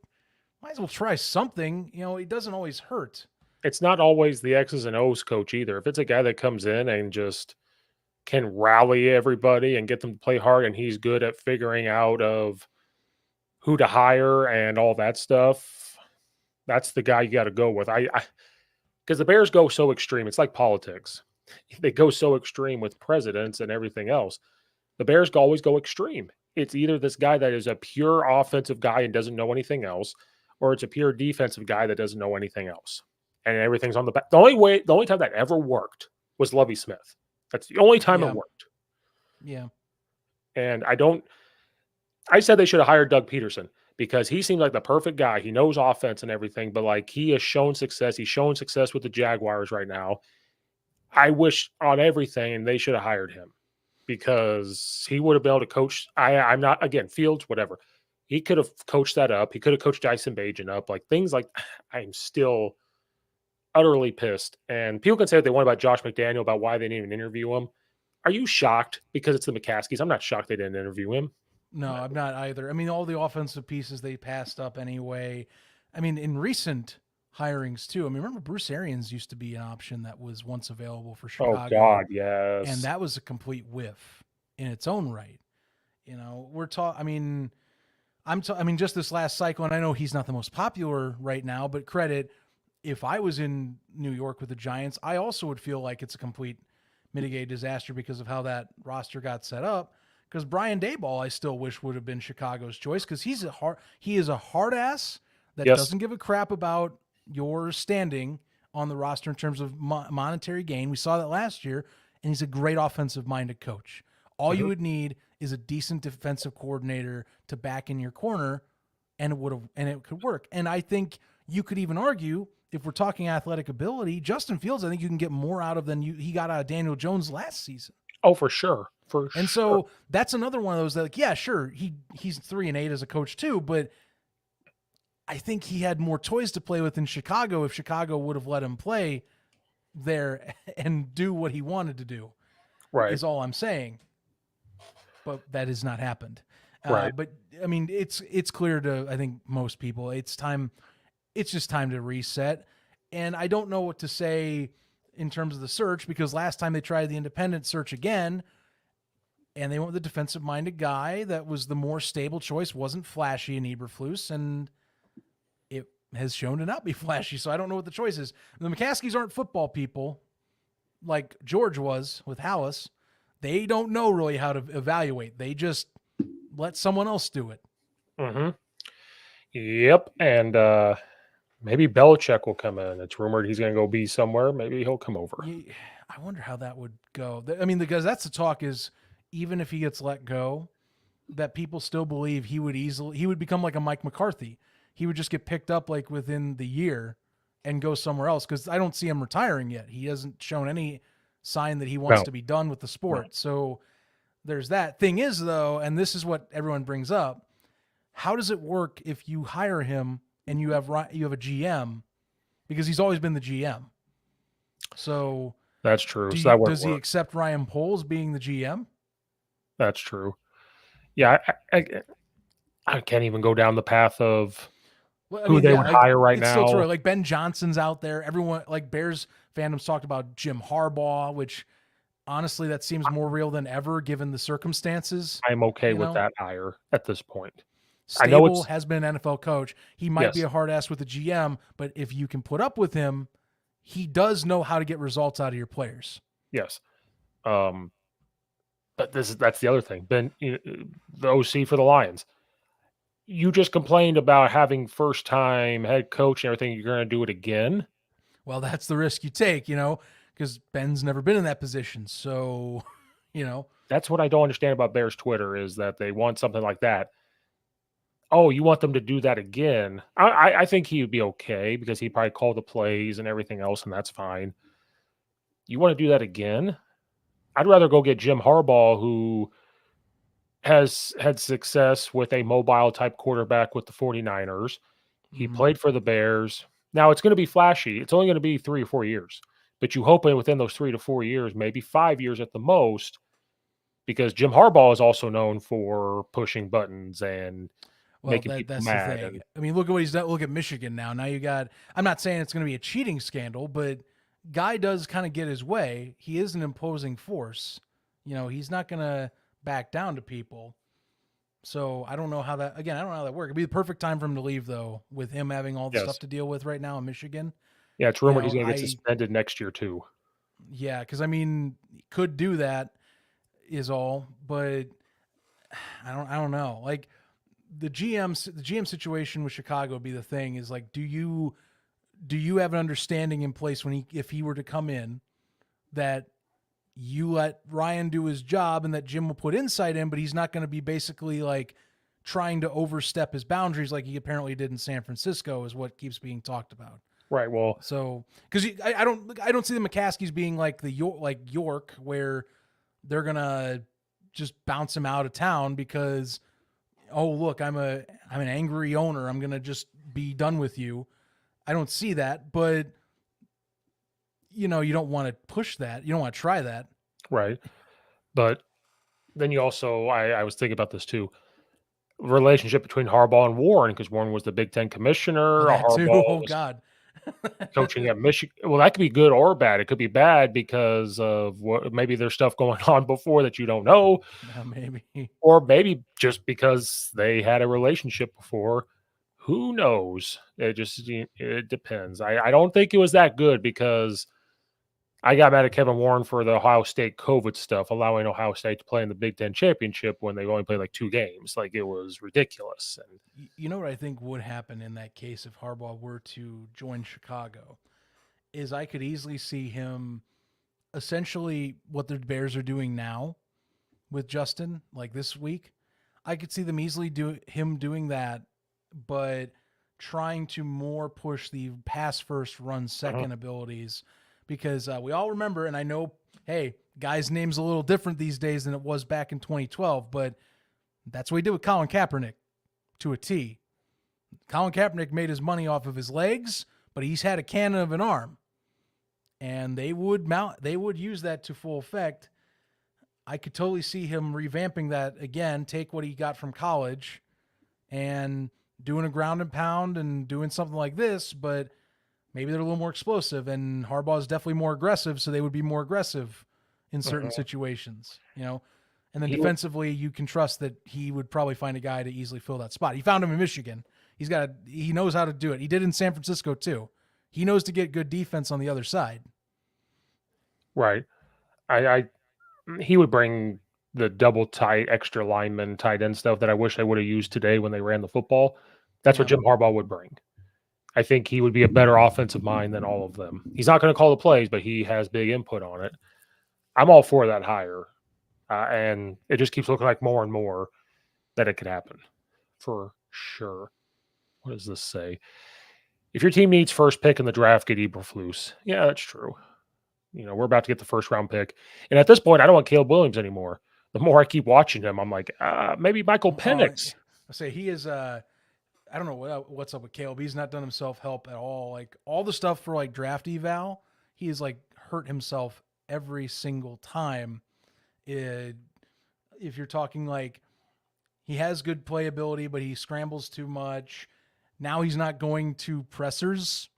might as well try something. It doesn't always hurt. It's not always the X's and O's coach either. If it's a guy that comes in and just can rally everybody and get them to play hard, and he's good at figuring out of who to hire and all that stuff, that's the guy you got to go with. Because the Bears go so extreme. It's like politics. They go so extreme with presidents and everything else. The Bears always go extreme. It's either this guy that is a pure offensive guy and doesn't know anything else, or it's a pure defensive guy that doesn't know anything else. And everything's on the back. The only time that ever worked was Lovie Smith. That's the only time it worked. Yeah. And I said they should have hired Doug Peterson, because he seems like the perfect guy. He knows offense and everything, but like, he has shown success. He's showing success with the Jaguars right now. I wish on everything, and they should have hired him, because he would have been able to coach. I'm not, again, Fields, whatever. He could have coached that up. He could have coached Dyson Bagent up. Like, things like, I'm still utterly pissed. And people can say what they want about Josh McDaniel, about why they didn't even interview him. Are you shocked because it's the McCaskies? I'm not shocked they didn't interview him. No, I'm not either. I mean, all the offensive pieces they passed up anyway. I mean, in recent hirings too. I mean, remember Bruce Arians used to be an option that was once available for Chicago. Oh God, yes. And that was a complete whiff in its own right. We're talking. I mean, just this last cycle, and I know he's not the most popular right now, but credit. If I was in New York with the Giants, I also would feel like it's a complete mitigated disaster because of how that roster got set up. Because Brian Daboll, I still wish would have been Chicago's choice, because he is a hard ass that doesn't give a crap about your standing on the roster in terms of monetary gain. We saw that last year, and he's a great offensive-minded coach. All you would need is a decent defensive coordinator to back in your corner, and it could work. And I think you could even argue if we're talking athletic ability, Justin Fields, I think you can get more out of than he got out of Daniel Jones last season. Oh, for sure. And so that's another one of those that, like, yeah, sure, he's 3-8 as a coach too, but I think he had more toys to play with in Chicago if Chicago would have let him play there and do what he wanted to do. Right. Is all I'm saying. But that has not happened. Right. But I mean, it's clear to, I think, most people, it's just time to reset. And I don't know what to say in terms of the search, because last time they tried the independent search again, and they went with the defensive-minded guy that was the more stable choice, wasn't flashy in Eberflus, and it has shown to not be flashy. So I don't know what the choice is. The McCaskies aren't football people like George was with Hallis. They don't know really how to evaluate. They just let someone else do it. Mm-hmm. Yep. And maybe Belichick will come in. It's rumored he's going to go be somewhere. Maybe he'll come over. I wonder how that would go. I mean, because that's the talk is, even if he gets let go, that people still believe he would become like a Mike McCarthy. He would just get picked up like within the year and go somewhere else, because I don't see him retiring yet. He hasn't shown any sign that he wants to be done with the sport. No. So there's that. Thing is, though, and this is what everyone brings up, how does it work if you hire him and you have a GM, because he's always been the GM. So that's true. Does he accept Ryan Poles being the GM? That's true. Yeah, I can't even go down the path of who they would hire right now. Still true. Like Ben Johnson's out there. Everyone, like Bears fandoms, talked about Jim Harbaugh, which honestly, that seems more real than ever given the circumstances. I'm okay with that hire at this point. Stable has been an NFL coach. He might be a hard ass with the GM, but if you can put up with him, he does know how to get results out of your players. Yes. But that's the other thing. Ben, the OC for the Lions. You just complained about having first-time head coach and everything. You're going to do it again? Well, that's the risk you take, because Ben's never been in that position. So, That's what I don't understand about Bears Twitter, is that they want something like that. Oh, you want them to do that again? I think he would be okay, because he probably called the plays and everything else, and that's fine. You want to do that again? I'd rather go get Jim Harbaugh, who has had success with a mobile type quarterback with the 49ers. He played for the Bears. Now it's going to be flashy. It's only going to be 3 or 4 years, but you hope within those 3 to 4 years, maybe 5 years at the most, because Jim Harbaugh is also known for pushing buttons and making people mad. The thing. I mean, look at what he's done. Look at Michigan now. Now you got, I'm not saying it's going to be a cheating scandal, but guy does kind of get his way. He is an imposing force. He's not going to back down to people. So I don't know how that, again, I don't know how that works. It'd be the perfect time for him to leave, though, with him having all the stuff to deal with right now in Michigan. Yeah, it's rumored he's going to get suspended next year, too. Yeah, because, I mean, could do that is all, but I don't know. Like, the GM situation with Chicago would be the thing, is like, do you have an understanding in place if he were to come in, that you let Ryan do his job and that Jim will put insight in, but he's not going to be basically like trying to overstep his boundaries like he apparently did in San Francisco, is what keeps being talked about. Right. Well, so because I don't see the McCaskies being like York, where they're gonna just bounce him out of town because, oh look, I'm an angry owner, I'm gonna just be done with you. I don't see that, but you don't want to push that. You don't want to try that. Right. But then you also, I was thinking about this too, relationship between Harbaugh and Warren, because Warren was the Big Ten commissioner. Oh, God. Coaching at Michigan. Well, that could be good or bad. It could be bad because of maybe there's stuff going on before that you don't know. Maybe. Or maybe just because they had a relationship before. Who knows? It depends. I don't think it was that good, because I got mad at Kevin Warren for the Ohio State COVID stuff, allowing Ohio State to play in the Big Ten championship when they've only played like 2 games. Like, it was ridiculous. And you know what I think would happen in that case if Harbaugh were to join Chicago is I could easily see him essentially what the Bears are doing now with Justin, like this week. I could see them easily doing that, but trying to more push the pass first, run second abilities, because we all remember, and I know, hey, guy's name's a little different these days than it was back in 2012, but that's what he did with Colin Kaepernick to a T. Colin Kaepernick made his money off of his legs, but he's had a cannon of an arm, and they would use that to full effect. I could totally see him revamping that again, take what he got from college and doing a ground and pound and doing something like this, but maybe they're a little more explosive, and Harbaugh is definitely more aggressive, so they would be more aggressive in certain situations, And then defensively, you can trust that he would probably find a guy to easily fill that spot. He found him in Michigan. He knows how to do it. He did in San Francisco too. He knows to get good defense on the other side. Right. He would bring the double tight, extra lineman, tight end stuff that I wish they would have used today when they ran the football. That's what Jim Harbaugh would bring. I think he would be a better offensive mind than all of them. He's not going to call the plays, but he has big input on it. I'm all for that hire. And it just keeps looking like more and more that it could happen for sure. What does this say? If your team needs first pick in the draft, get Eberflus. Yeah, that's true. We're about to get the first round pick. And at this point, I don't want Caleb Williams anymore. The more I keep watching him, I'm like, maybe Michael Penix. I say he is, I don't know what's up with Caleb. He's not done himself help at all. Like all the stuff for like draft eval, he has like hurt himself every single time. If you're talking like he has good playability, but he scrambles too much. Now he's not going to pressers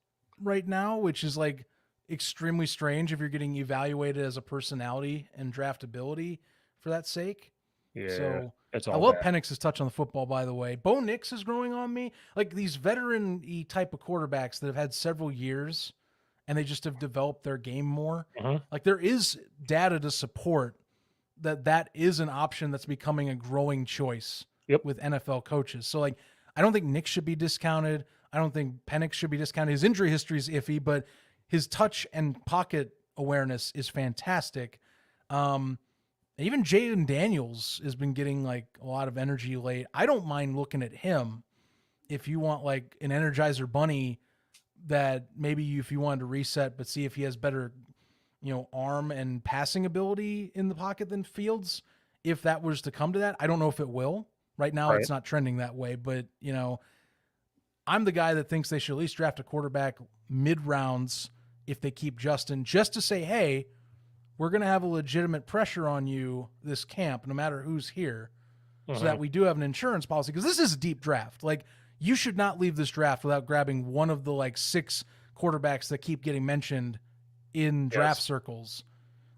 right now, which is like extremely strange if you're getting evaluated as a personality and draftability for that sake. Yeah. So it's I all love bad. Penix's touch on the football, by the way. Bo Nix is growing on me. Like these veteran-y type of quarterbacks that have had several years and they just have developed their game more. Like there is data to support that is an option that's becoming a growing choice with NFL coaches. So like, I don't think Nick should be discounted. I don't think Penix should be discounted. His injury history is iffy, but his touch and pocket awareness is fantastic. Even Jaden Daniels has been getting like a lot of energy late. I don't mind looking at him if you want like an Energizer Bunny that maybe if you wanted to reset, but see if he has better, arm and passing ability in the pocket than Fields. If that was to come to that, I don't know if it will. Right now, It's not trending that way, but I'm the guy that thinks they should at least draft a quarterback mid rounds if they keep Justin, just to say, hey, we're going to have a legitimate pressure on you this camp, no matter who's here, so that we do have an insurance policy. Because this is a deep draft. Like, you should not leave this draft without grabbing one of the like 6 quarterbacks that keep getting mentioned in draft circles.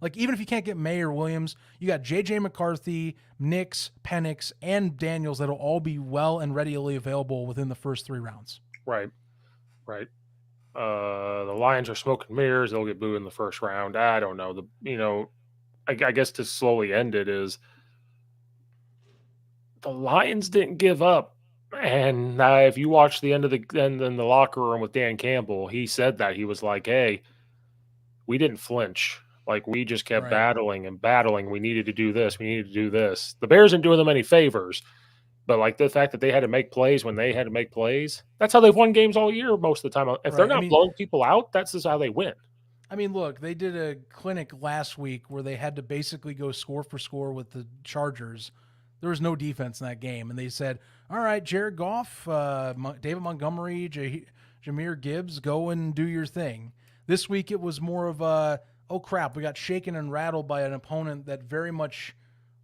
Like, even if you can't get May or Williams, you got J.J. McCarthy, Nix, Penix, and Daniels that'll all be well and readily available within the first 3 rounds. Right. The Lions are smoke and mirrors. They'll get booed in the first round. I don't know. I guess to slowly end it is the Lions didn't give up. And if you watch the end of in the locker room with Dan Campbell, he said that he was like, hey, we didn't flinch. Like, we just kept battling and battling. We needed to do this. We needed to do this. The Bears didn't do them any favors. But, like, the fact that they had to make plays when they had to make plays, that's how they've won games all year most of the time. If they're not blowing people out, that's just how they win. I mean, look, they did a clinic last week where they had to basically go score for score with the Chargers. There was no defense in that game. And they said, all right, Jared Goff, David Montgomery, Jahmyr Gibbs, go and do your thing. This week it was more of a, oh, crap, we got shaken and rattled by an opponent that very much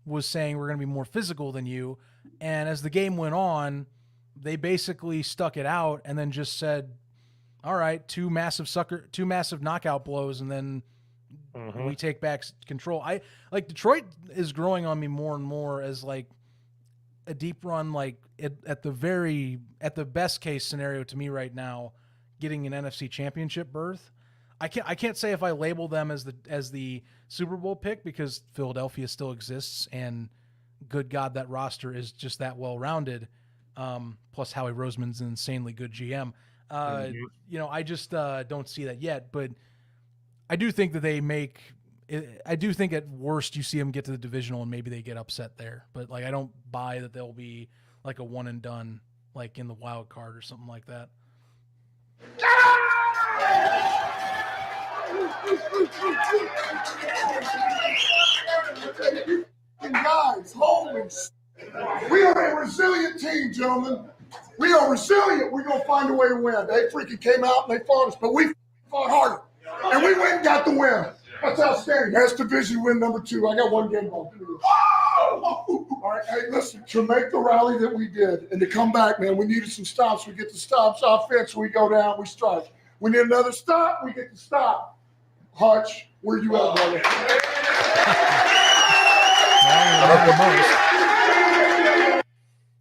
was saying we're going to be more physical than you. And as the game went on, they basically stuck it out and then just said, all right, two massive knockout blows, and then we take back control. Detroit is growing on me more and more as like a deep run, like at the best case scenario to me right now, getting an NFC Championship berth. I can't say if I label them as the Super Bowl pick because Philadelphia still exists, and good God, that roster is just that well rounded. Plus Howie Roseman's an insanely good GM. I just don't see that yet, but I do think that they make. I do think at worst you see them get to the divisional and maybe they get upset there, but like I don't buy that they'll be like a one and done like in the wild card or something like that. Guys, holy we are a resilient team, gentlemen. We are resilient. We're going to find a way to win. They freaking came out and they fought us, but we fought harder. And we went and got the win. That's outstanding. That's division win number 2. I got one game ball. All right, hey, listen, to make the rally that we did and to come back, man, we needed some stops. We get the stops. Offense, we go down, we strike. We need another stop. We get the stop. Hutch, where you at, brother?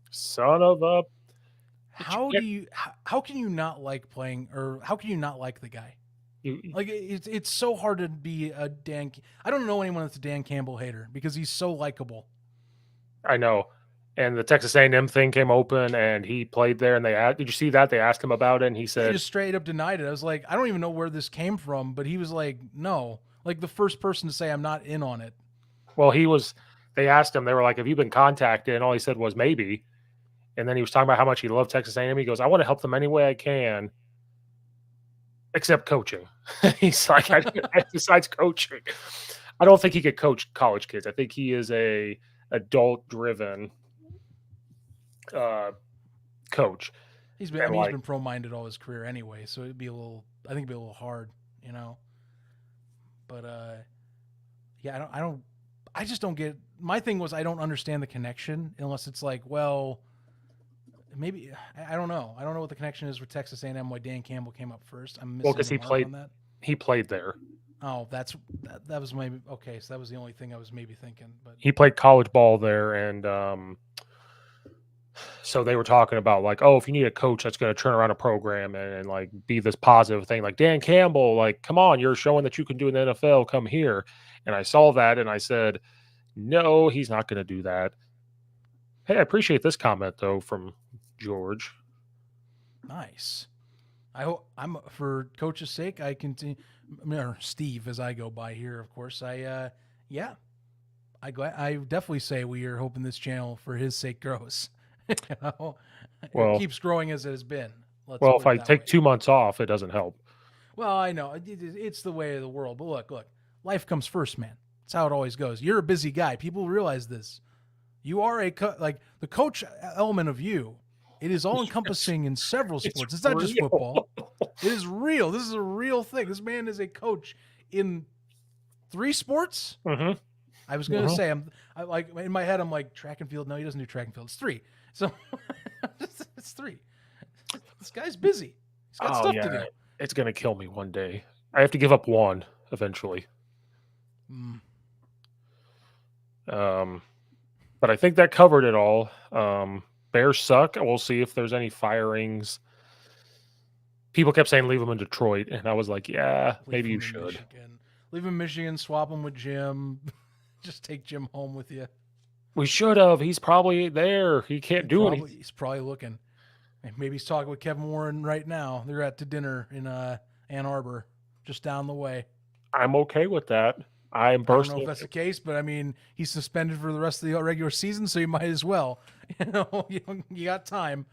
Son of a. How can you not like playing, or how can you not like the guy? Like it's so hard to be a Dan. I don't know anyone that's a Dan Campbell hater because he's so likable. I know. And the Texas A&M thing came open, and he played there. And did you see that? They asked him about it, and he said, He just straight up denied it. I was like, I don't even know where this came from, but he was like, no, like the first person to say I'm not in on it. Well, they asked him, they were like, have you been contacted? And all he said was maybe. And then he was talking about how much he loved Texas A&M. He goes, I want to help them any way I can, except coaching. He's like, besides coaching, I don't think he could coach college kids. I think he is a adult-driven coach. He's been pro-minded all his career anyway, so it'd be I think it'd be a little hard, you know. But yeah, I just don't get. My thing was I don't understand the connection unless it's like, well, maybe I don't know. I don't know what the connection is with Texas A&M. Why Dan Campbell came up first? I'm missing because the mark on that. He played there. Oh, that was maybe okay. So that was the only thing I was maybe thinking. But he played college ball there, and so they were talking about like, oh, if you need a coach that's going to turn around a program and like be this positive thing, like Dan Campbell, like, come on, you're showing that you can do in the NFL. Come here. And I saw that, and I said, no, he's not going to do that. Hey, I appreciate this comment though from George. Nice. I hope for coach's sake, I continue, or Steve, as I go by here, of course. I definitely say we are hoping this channel, for his sake, grows. You know, it keeps growing as it has been. Well, if I take 2 months off, it doesn't help. Well, I know it's the way of the world, but look, life comes first, man. That's how it always goes. You're a busy guy. People realize this. You are like the coach element of you. It is all encompassing in several sports. It's not just football. It is real. This is a real thing. This man is a coach in 3 sports. Mm-hmm. I was going to say, I like in my head, I'm like track and field. No, he doesn't do track and field. It's 3. So it's 3. This guy's busy. He's got stuff to do. It's going to kill me one day. I have to give up one eventually. But I think that covered it all. Bears suck. We'll see if there's any firings. People kept saying leave him in Detroit, and I was like, yeah, maybe you should. Leave him in Michigan, swap him with Jim. Just take Jim home with you. We should have. He's probably there. He can't do anything. He's probably looking. Maybe he's talking with Kevin Warren right now. They're at dinner in Ann Arbor, just down the way. I'm okay with that. I don't know if that's the case, but I mean, he's suspended for the rest of the regular season, so you might as well. You got time.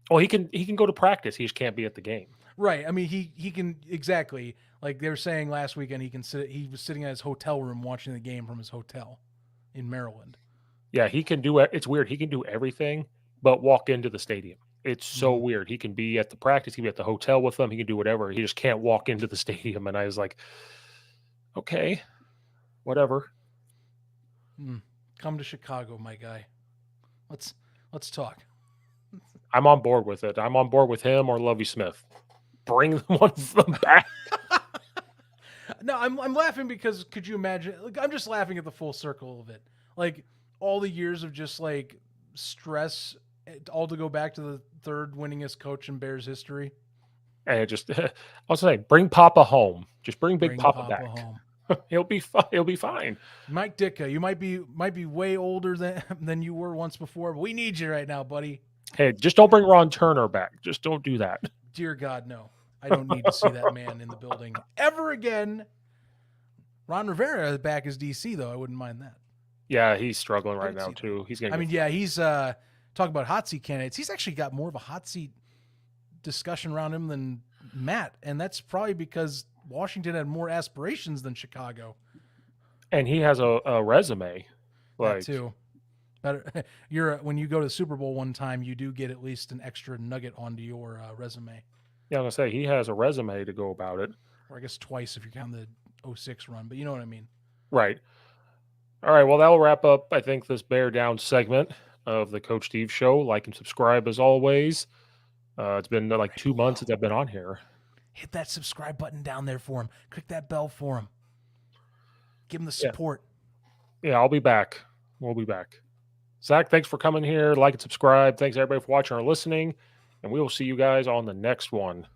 Well, he can go to practice. He just can't be at the game. Right. I mean, he can exactly, like they were saying last weekend. He was sitting in his hotel room watching the game from his hotel in Maryland. Yeah, he can do it. It's weird. He can do everything but walk into the stadium. It's so weird. He can be at the practice. He can be at the hotel with them. He can do whatever. He just can't walk into the stadium. And I was like, okay, whatever. Come to Chicago, my guy. Let's talk. I'm on board with it. I'm on board with him or Lovie Smith. Bring one of them back. No, I'm laughing because could you imagine? Like, I'm just laughing at the full circle of it. Like all the years of just like stress, all to go back to the 3rd winningest coach in Bears history. And it just, I'll say, bring Papa home. Just bring Big Papa back. Home. He'll be fine. He'll be fine. Mike Ditka, you might be way older than you were once before, but we need you right now, buddy. Hey, just don't bring Ron Turner back. Just don't do that. Dear God, no. I don't need to see that man in the building ever again. Ron Rivera back as DC, though. I wouldn't mind that. Yeah, he's struggling right now too. He's gonna. I mean, yeah, he's talk about hot seat candidates, he's actually got more of a hot seat discussion around him than Matt, and that's probably because Washington had more aspirations than Chicago. And he has a resume. That too. Better, when you go to the Super Bowl one time, you do get at least an extra nugget onto your resume. Yeah, I'm gonna say he has a resume to go about it. Or I guess twice if you count the 06 run, but you know what I mean. Right. All right. Well, that'll wrap up, I think, this Bear Down segment of the Coach Steve Show. Like and subscribe as always. It's been like 2 months since I've been on here. Hit that subscribe button down there for him. Click that bell for him. Give him the support. Yeah, I'll be back. We'll be back. Zach, thanks for coming here. Like and subscribe. Thanks everybody for watching or listening. And we will see you guys on the next one.